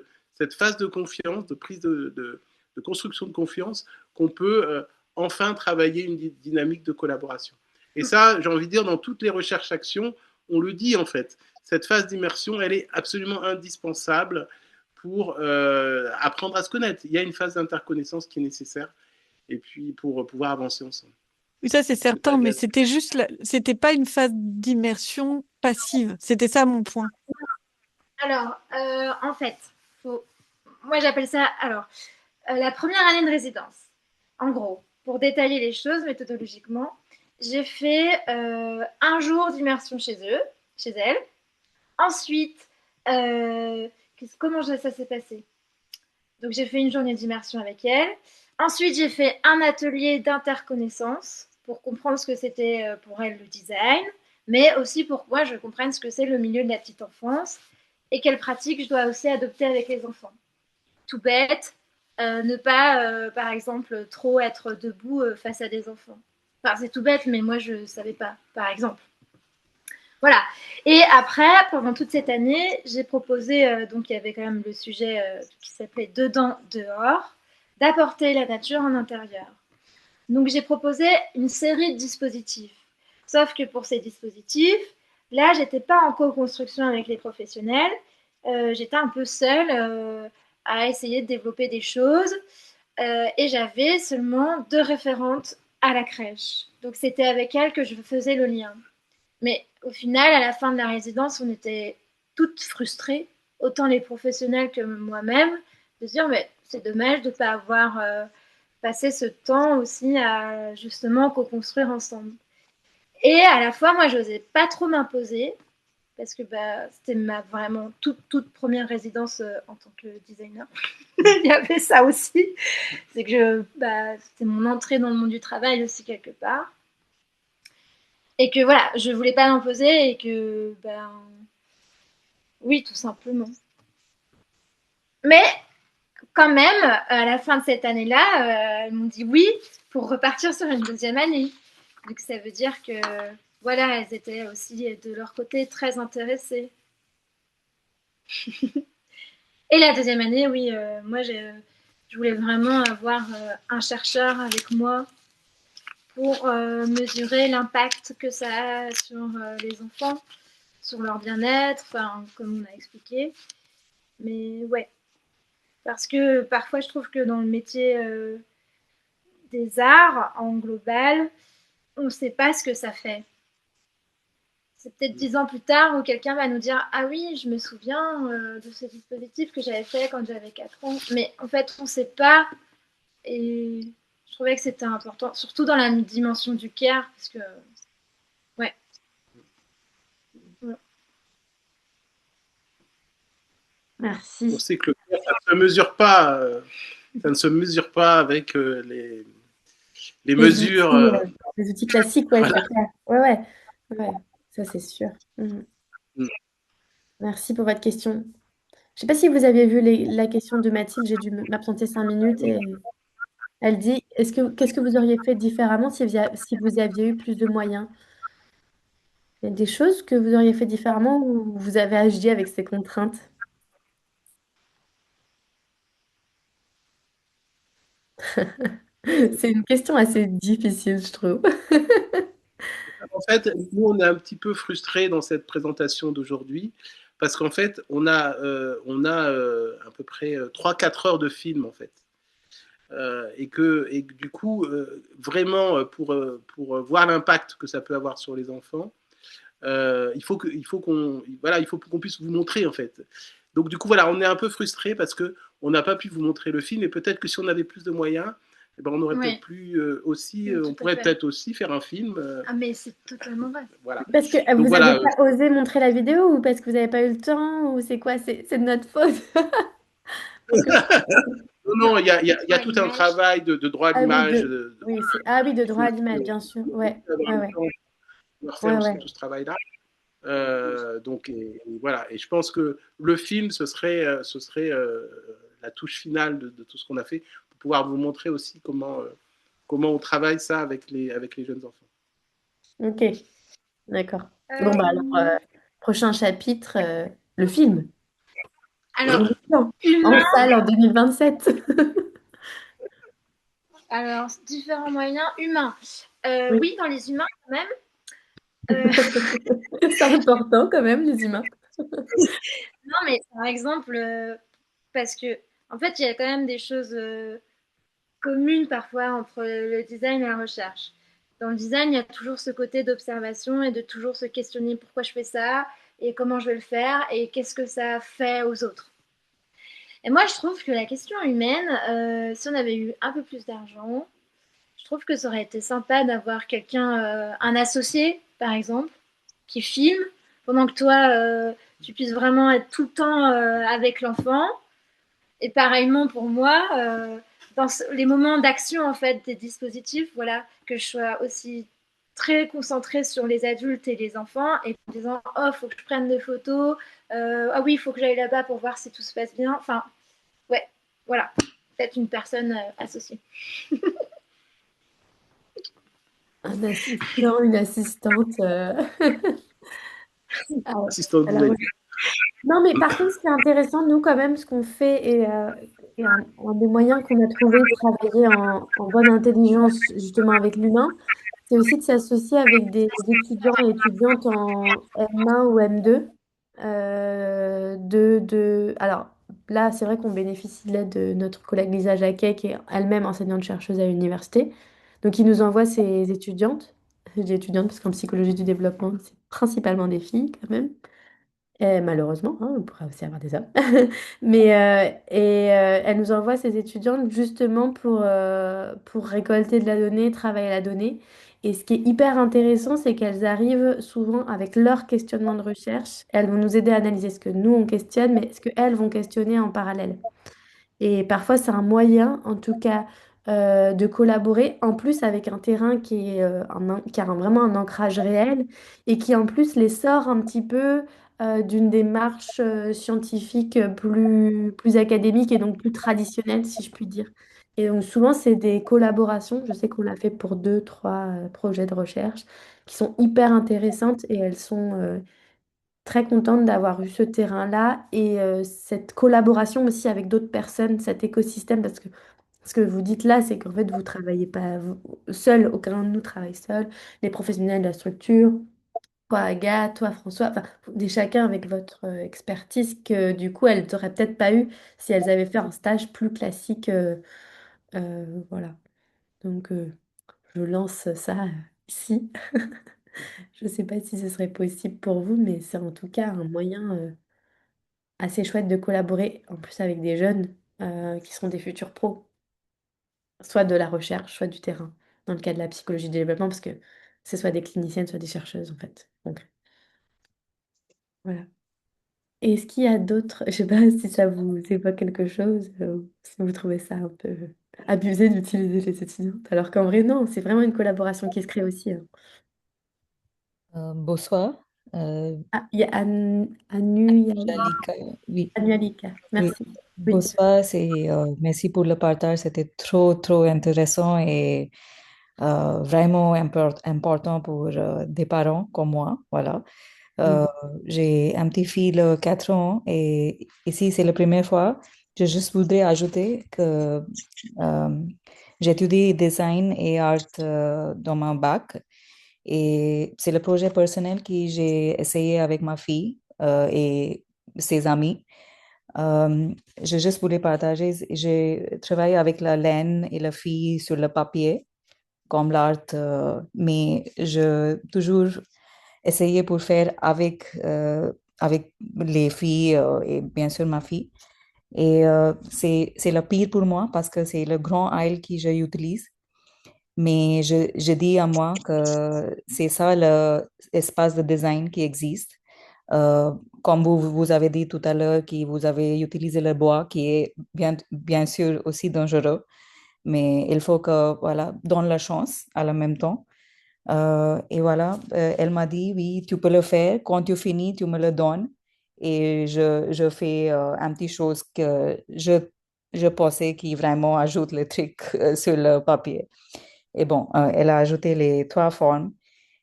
Speaker 3: phase de confiance, de prise de construction de confiance, qu'on peut enfin travailler une dynamique de collaboration. Et ça, j'ai envie de dire, dans toutes les recherches-actions, on le dit en fait. Cette phase d'immersion, elle est absolument indispensable pour apprendre à se connaître. Il y a une phase d'interconnaissance qui est nécessaire, et puis pour pouvoir avancer ensemble.
Speaker 8: Oui, ça c'est certain, mais c'était pas une phase d'immersion passive. C'était ça mon point.
Speaker 4: Alors, en fait, moi j'appelle ça la première année de résidence. En gros, pour détailler les choses méthodologiquement, j'ai fait un jour d'immersion chez elle. Ensuite, comment ça s'est passé? Donc j'ai fait une journée d'immersion avec elle. Ensuite, j'ai fait un atelier d'interconnaissance pour comprendre ce que c'était pour elle le design, mais aussi pour que moi je comprenne ce que c'est le milieu de la petite enfance et quelles pratiques je dois aussi adopter avec les enfants. Tout bête, ne pas, par exemple, trop être debout face à des enfants. Enfin, c'est tout bête, mais moi je ne savais pas, par exemple. Voilà. Et après, pendant toute cette année, j'ai proposé, donc il y avait quand même le sujet qui s'appelait Dedans, dehors, d'apporter la nature en intérieur. Donc j'ai proposé une série de dispositifs. Sauf que pour ces dispositifs, là, j'étais pas en co-construction avec les professionnels. J'étais un peu seule à essayer de développer des choses. Et j'avais seulement 2 référentes à la crèche. Donc c'était avec elles que je faisais le lien. Mais au final, à la fin de la résidence, on était toutes frustrées, autant les professionnels que moi-même, de se dire mais c'est dommage de ne pas avoir passé ce temps aussi à justement co-construire ensemble. Et à la fois, moi, je n'osais pas trop m'imposer parce que c'était ma vraiment toute première résidence en tant que designer. Il y avait ça aussi. C'est que c'était mon entrée dans le monde du travail aussi quelque part. Et que voilà, je voulais pas m'imposer et que, oui, tout simplement. Mais quand même, à la fin de cette année-là, elles m'ont dit oui pour repartir sur une deuxième année. Donc ça veut dire que, voilà, elles étaient aussi de leur côté très intéressées. Et la deuxième année, oui, moi, je voulais vraiment avoir un chercheur avec moi pour mesurer l'impact que ça a sur les enfants, sur leur bien-être, enfin, comme on a expliqué. Mais ouais, parce que parfois je trouve que dans le métier des arts en global, on ne sait pas ce que ça fait. c'est peut-être 10 ans plus tard où quelqu'un va nous dire ah oui, je me souviens de ce dispositif que j'avais fait quand j'avais 4 ans. Mais en fait, on ne sait pas. Et je trouvais que c'était important, surtout dans la dimension du care, parce que, ouais.
Speaker 3: On
Speaker 1: Merci.
Speaker 3: sait que le care, ça ne se mesure pas avec les mesures.
Speaker 1: Les outils classiques, ouais,
Speaker 3: Voilà.
Speaker 1: c'est clair. Ouais, ça c'est sûr. Mhm.
Speaker 3: Mm.
Speaker 1: Merci pour votre question. Je sais pas si vous avez vu la question de Mathilde, j'ai dû m'absenter 5 minutes et elle dit, qu'est-ce que vous auriez fait différemment si vous aviez eu plus de moyens? Il y a des choses que vous auriez fait différemment ou vous avez agi avec ces contraintes? C'est une question assez difficile, je trouve.
Speaker 3: En fait, nous, on est un petit peu frustrés dans cette présentation d'aujourd'hui parce qu'en fait, on a à peu près 3-4 heures de film, en fait. Et que du coup, vraiment, pour voir l'impact que ça peut avoir sur les enfants, il faut qu'on puisse vous montrer, en fait. Donc, du coup, voilà, on est un peu frustrés parce qu'on n'a pas pu vous montrer le film et peut-être que si on avait plus de moyens, eh ben, on aurait
Speaker 4: Ouais.
Speaker 3: peut-être plus aussi,
Speaker 4: Oui, tout
Speaker 3: on
Speaker 4: à
Speaker 3: pourrait
Speaker 4: fait.
Speaker 3: peut-être aussi faire un film.
Speaker 4: Ah, mais c'est totalement vrai.
Speaker 3: Voilà.
Speaker 1: Parce que
Speaker 3: Donc
Speaker 1: vous n'avez
Speaker 3: voilà.
Speaker 1: pas osé montrer la vidéo ou parce que vous n'avez pas eu le temps ou c'est quoi? C'est de notre faute. Parce que
Speaker 3: Non, non, il y a
Speaker 4: Droit à
Speaker 3: tout un
Speaker 4: l'image.
Speaker 3: travail de droit à
Speaker 1: ah oui,
Speaker 3: l'image.
Speaker 1: de droit
Speaker 3: Faut
Speaker 1: à l'image, bien sûr. Ouais,
Speaker 3: avoir
Speaker 1: ouais,
Speaker 3: le
Speaker 1: ouais,
Speaker 3: temps de pouvoir faire
Speaker 1: ouais,
Speaker 3: aussi
Speaker 1: ouais.
Speaker 3: tout ce travail-là. Donc, et voilà. Et je pense que le film, ce serait la touche finale de tout ce qu'on a fait pour pouvoir vous montrer aussi comment on travaille ça avec les jeunes enfants.
Speaker 1: Ok, d'accord. Bon, bah alors,
Speaker 4: Euh,
Speaker 1: prochain chapitre, le film.
Speaker 4: alors,
Speaker 1: Révolution. En
Speaker 4: humain,
Speaker 1: salle en 2027.
Speaker 4: alors, différents moyens humains.
Speaker 1: Oui.
Speaker 4: Oui, dans les humains quand même. Euh,
Speaker 1: C'est important quand même, les humains.
Speaker 4: non, mais par exemple, parce que, en fait, il y a quand même des choses communes parfois entre le design et la recherche. Dans le design, il y a toujours ce côté d'observation et de toujours se questionner pourquoi je fais ça et comment je vais le faire et qu'est-ce que ça fait aux autres. Et moi, je trouve que la question humaine, si on avait eu un peu plus d'argent, je trouve que ça aurait été sympa d'avoir quelqu'un, un associé, par exemple, qui filme pendant que toi, tu puisses vraiment être tout le temps avec l'enfant. Et pareillement pour moi, dans les moments d'action en fait des dispositifs, voilà, que je sois aussi très concentrée sur les adultes et les enfants et en disant oh faut que je prenne des photos, ah oui il faut que j'aille là-bas pour voir si tout se passe bien. Enfin ouais, voilà, peut-être une personne associée.
Speaker 1: Un assistant, une assistante. Ah ouais.
Speaker 3: Assistant de
Speaker 1: Alors,
Speaker 3: voyage.
Speaker 1: non, mais par contre, ce qui est intéressant, nous, quand même, ce qu'on fait, et un des moyens qu'on a trouvé de travailler en bonne intelligence, justement, avec l'humain, c'est aussi de s'associer avec des étudiants et étudiantes en M1 ou M2. Alors, là, c'est vrai qu'on bénéficie de l'aide de notre collègue Lisa Jacquet, qui est elle-même enseignante-chercheuse à l'université. Donc, il nous envoie ses étudiantes. Je dis étudiantes parce qu'en psychologie du développement, c'est principalement des filles, quand même. Malheureusement, hein, on pourrait aussi avoir des hommes. Elle nous envoie ses étudiantes justement pour récolter de la donnée, travailler la donnée. Et ce qui est hyper intéressant, c'est qu'elles arrivent souvent avec leur questionnement de recherche. Elles vont nous aider à analyser ce que nous, on questionne, mais ce qu'elles vont questionner en parallèle. Et parfois, c'est un moyen, en tout cas, de collaborer, en plus avec un terrain qui a vraiment un ancrage réel et qui, en plus, les sort un petit peu d'une démarche scientifique plus académique et donc plus traditionnelle, si je puis dire. Et donc, souvent, c'est des collaborations. Je sais qu'on l'a fait pour 2, 3 projets de recherche qui sont hyper intéressantes et elles sont très contente d'avoir eu ce terrain-là et cette collaboration aussi avec d'autres personnes, cet écosystème, parce que ce que vous dites là, c'est qu'en fait, vous travaillez pas seul, aucun de nous travaille seul, les professionnels de la structure, toi Agathe, toi François, enfin, chacun avec votre expertise que du coup, elles n'auraient peut-être pas eu si elles avaient fait un stage plus classique. Voilà. Donc, je lance ça ici. Je ne sais pas si ce serait possible pour vous, mais c'est en tout cas un moyen assez chouette de collaborer, en plus avec des jeunes qui seront des futurs pros, soit de la recherche, soit du terrain, dans le cas de la psychologie du développement, parce que c'est soit des cliniciennes, soit des chercheuses, en fait. Donc, voilà. Est-ce qu'il y a d'autres, je sais pas si ça vous évoque quelque chose, ou si vous trouvez ça un peu abusé d'utiliser les étudiantes, alors qu'en vrai, non, c'est vraiment une collaboration qui se crée aussi, hein.
Speaker 9: Bonsoir.
Speaker 1: Ah, il y a Anu,
Speaker 9: Jalika, oui,
Speaker 1: Anu Alika,
Speaker 9: oui.
Speaker 1: merci. Oui.
Speaker 9: Bonsoir, merci pour le partage. C'était trop, trop intéressant et vraiment important pour des parents comme moi. Voilà.
Speaker 1: Mm.
Speaker 9: Euh, j'ai un petit fils de 4 ans et ici, c'est la première fois. Je juste voudrais ajouter que euh, j'étudie design et art dans mon bac. Et c'est le projet personnel que j'ai essayé avec ma fille et ses amis. Euh, je juste voulais partager, j'ai travaillé avec la laine et la fille sur le papier, comme l'art, mais je toujours essayé pour faire avec les filles et bien sûr ma fille. Et c'est le pire pour moi parce que c'est le grand aisle que j'utilise. Mais je dis à moi que c'est ça l'espace de design qui existe. Euh, Comme vous avez dit tout à l'heure, que vous avez utilisé le bois, qui est bien sûr aussi dangereux, mais il faut que, voilà, donne la chance à la même temps. Et voilà, elle m'a dit, oui, tu peux le faire. Quand tu finis, tu me le donnes. Et je fais un petit chose que je pensais qui vraiment ajoute le truc sur le papier. Et bon, elle a ajouté les 3 formes.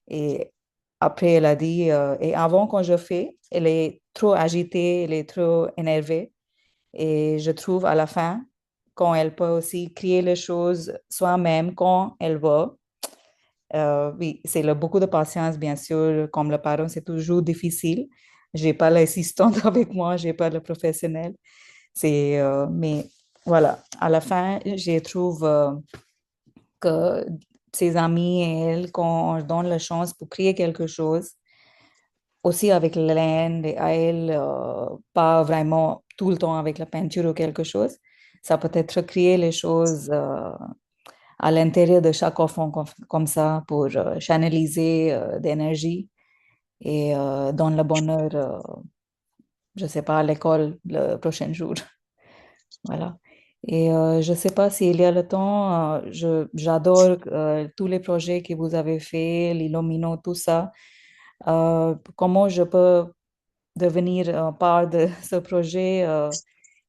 Speaker 9: Et après, elle a dit, et avant quand je fais, elle est trop agitée, elle est trop énervée. Et je trouve à la fin, quand elle peut aussi créer les choses soi-même quand elle veut. Oui, c'est beaucoup de patience, bien sûr. Comme le parent, c'est toujours difficile. J'ai pas l'assistante avec moi, j'ai pas le professionnel. Mais voilà, à la fin, je trouve que ses amis et elle, quand on donne la chance pour créer quelque chose, aussi avec la laine et à elle, pas vraiment tout le temps avec la peinture ou quelque chose, ça peut être créer les choses à l'intérieur de chaque enfant comme ça pour channeliser d'énergie et donner le bonheur, je sais pas, à l'école le prochain jour. Voilà. Et je ne sais pas s'il y a le temps, j'adore tous les projets que vous avez faits, l'Illumino, tout ça. Comment je peux devenir part de ce projet?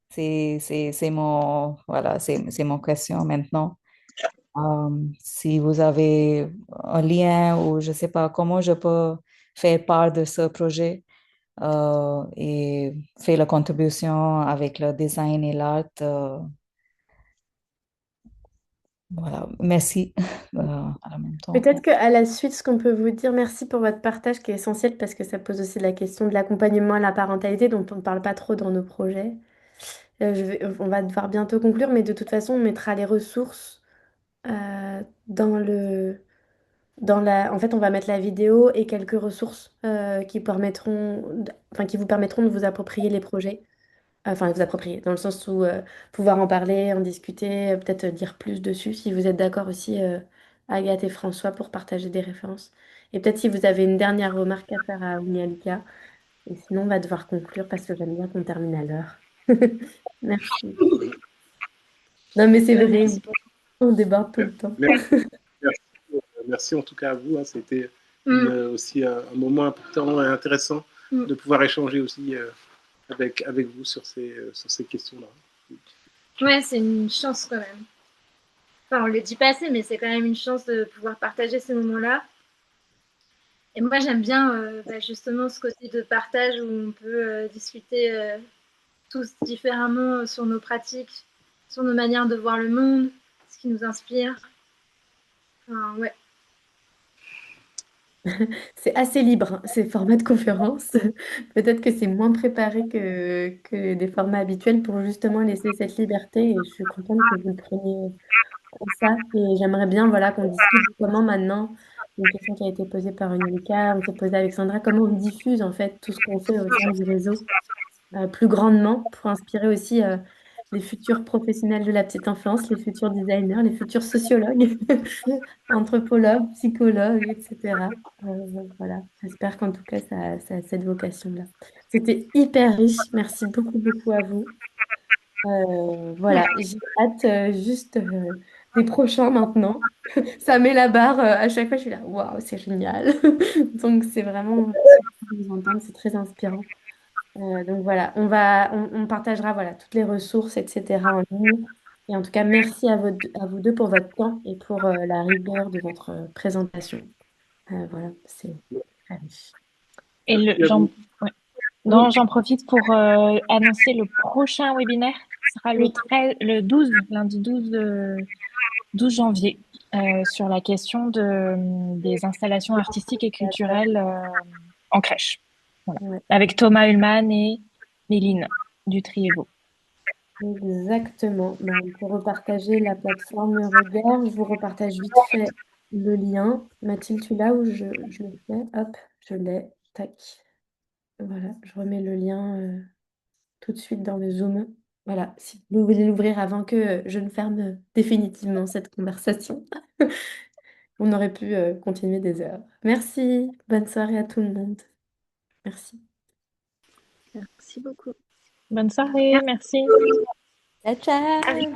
Speaker 9: C'est voilà, c'est mon question maintenant. Si vous avez un lien ou je ne sais pas comment je peux faire part de ce projet et faire la contribution avec le design et l'art. Voilà, merci à la même temps.
Speaker 1: Peut-être qu'à la suite, ce qu'on peut vous dire, merci pour votre partage qui est essentiel parce que ça pose aussi la question de l'accompagnement à la parentalité dont on ne parle pas trop dans nos projets. On va devoir bientôt conclure, mais de toute façon, on mettra les ressources dans en fait, on va mettre la vidéo et quelques ressources qui enfin, qui vous permettront de vous approprier les projets. Enfin, vous approprier, dans le sens où pouvoir en parler, en discuter, peut-être dire plus dessus, si vous êtes d'accord aussi, Agathe et François, pour partager des références. Et peut-être si vous avez une dernière remarque à faire à Oumialika. Et sinon, on va devoir conclure parce que j'aime bien qu'on termine à l'heure. Merci. Non, mais c'est vrai,
Speaker 4: Merci beaucoup.
Speaker 1: on déborde tout le temps.
Speaker 3: Merci, merci en tout cas à vous. Hein. C'était aussi un moment important et intéressant de pouvoir échanger aussi avec vous sur ces questions-là.
Speaker 4: Ouais, c'est une chance quand même. Enfin, on le dit pas assez, mais c'est quand même une chance de pouvoir partager ces moments-là. Et moi, j'aime bien justement ce côté de partage où on peut discuter tous différemment sur nos pratiques, sur nos manières de voir le monde, ce qui nous inspire. Enfin, ouais.
Speaker 1: C'est assez libre, hein, ces formats de conférence. Peut-être que c'est moins préparé que des formats habituels pour justement laisser cette liberté. Et je suis contente que vous le preniez comme ça. Et j'aimerais bien voilà, qu'on discute de comment maintenant une question qui a été posée par Yulika, on s'est posé avec Sandra, comment on diffuse en fait tout ce qu'on fait au sein du réseau plus grandement pour inspirer aussi les futurs professionnels de la petite enfance, les futurs designers, les futurs sociologues, anthropologues, psychologues, etc. Voilà, j'espère qu'en tout cas, ça a cette vocation-là. C'était hyper riche. Merci beaucoup, beaucoup à vous. Voilà, j'ai hâte juste des prochains maintenant. Ça met la barre à chaque fois, je suis là, waouh, c'est génial. Donc, c'est vraiment super de vous entendre, c'est très inspirant. Donc voilà, on partagera voilà, toutes les ressources, etc. en ligne. Et en tout cas, merci à vous deux pour votre temps et pour la rigueur de votre présentation. Voilà, c'est très riche.
Speaker 2: Et
Speaker 3: Merci à vous.
Speaker 2: ouais.
Speaker 1: Oui,
Speaker 2: Non, j'en profite pour annoncer le prochain webinaire. Ce sera
Speaker 1: oui,
Speaker 2: le 12, lundi 12 janvier, sur la question des installations artistiques et culturelles en crèche. Voilà.
Speaker 1: ouais,
Speaker 2: Avec Thomas Ullmann et Méline du Triévo.
Speaker 1: exactement. Bah, on peut repartager la plateforme Regard. Je vous repartage vite fait le lien. Mathilde, tu l'as ou je le fais? Hop, je l'ai. Tac. Voilà, je remets le lien tout de suite dans le Zoom. Voilà, si vous voulez l'ouvrir avant que je ne ferme définitivement cette conversation, on aurait pu continuer des heures. Merci, bonne soirée à tout le monde. Merci.
Speaker 4: Merci beaucoup.
Speaker 2: Bonne soirée, merci.
Speaker 6: Ciao, ciao.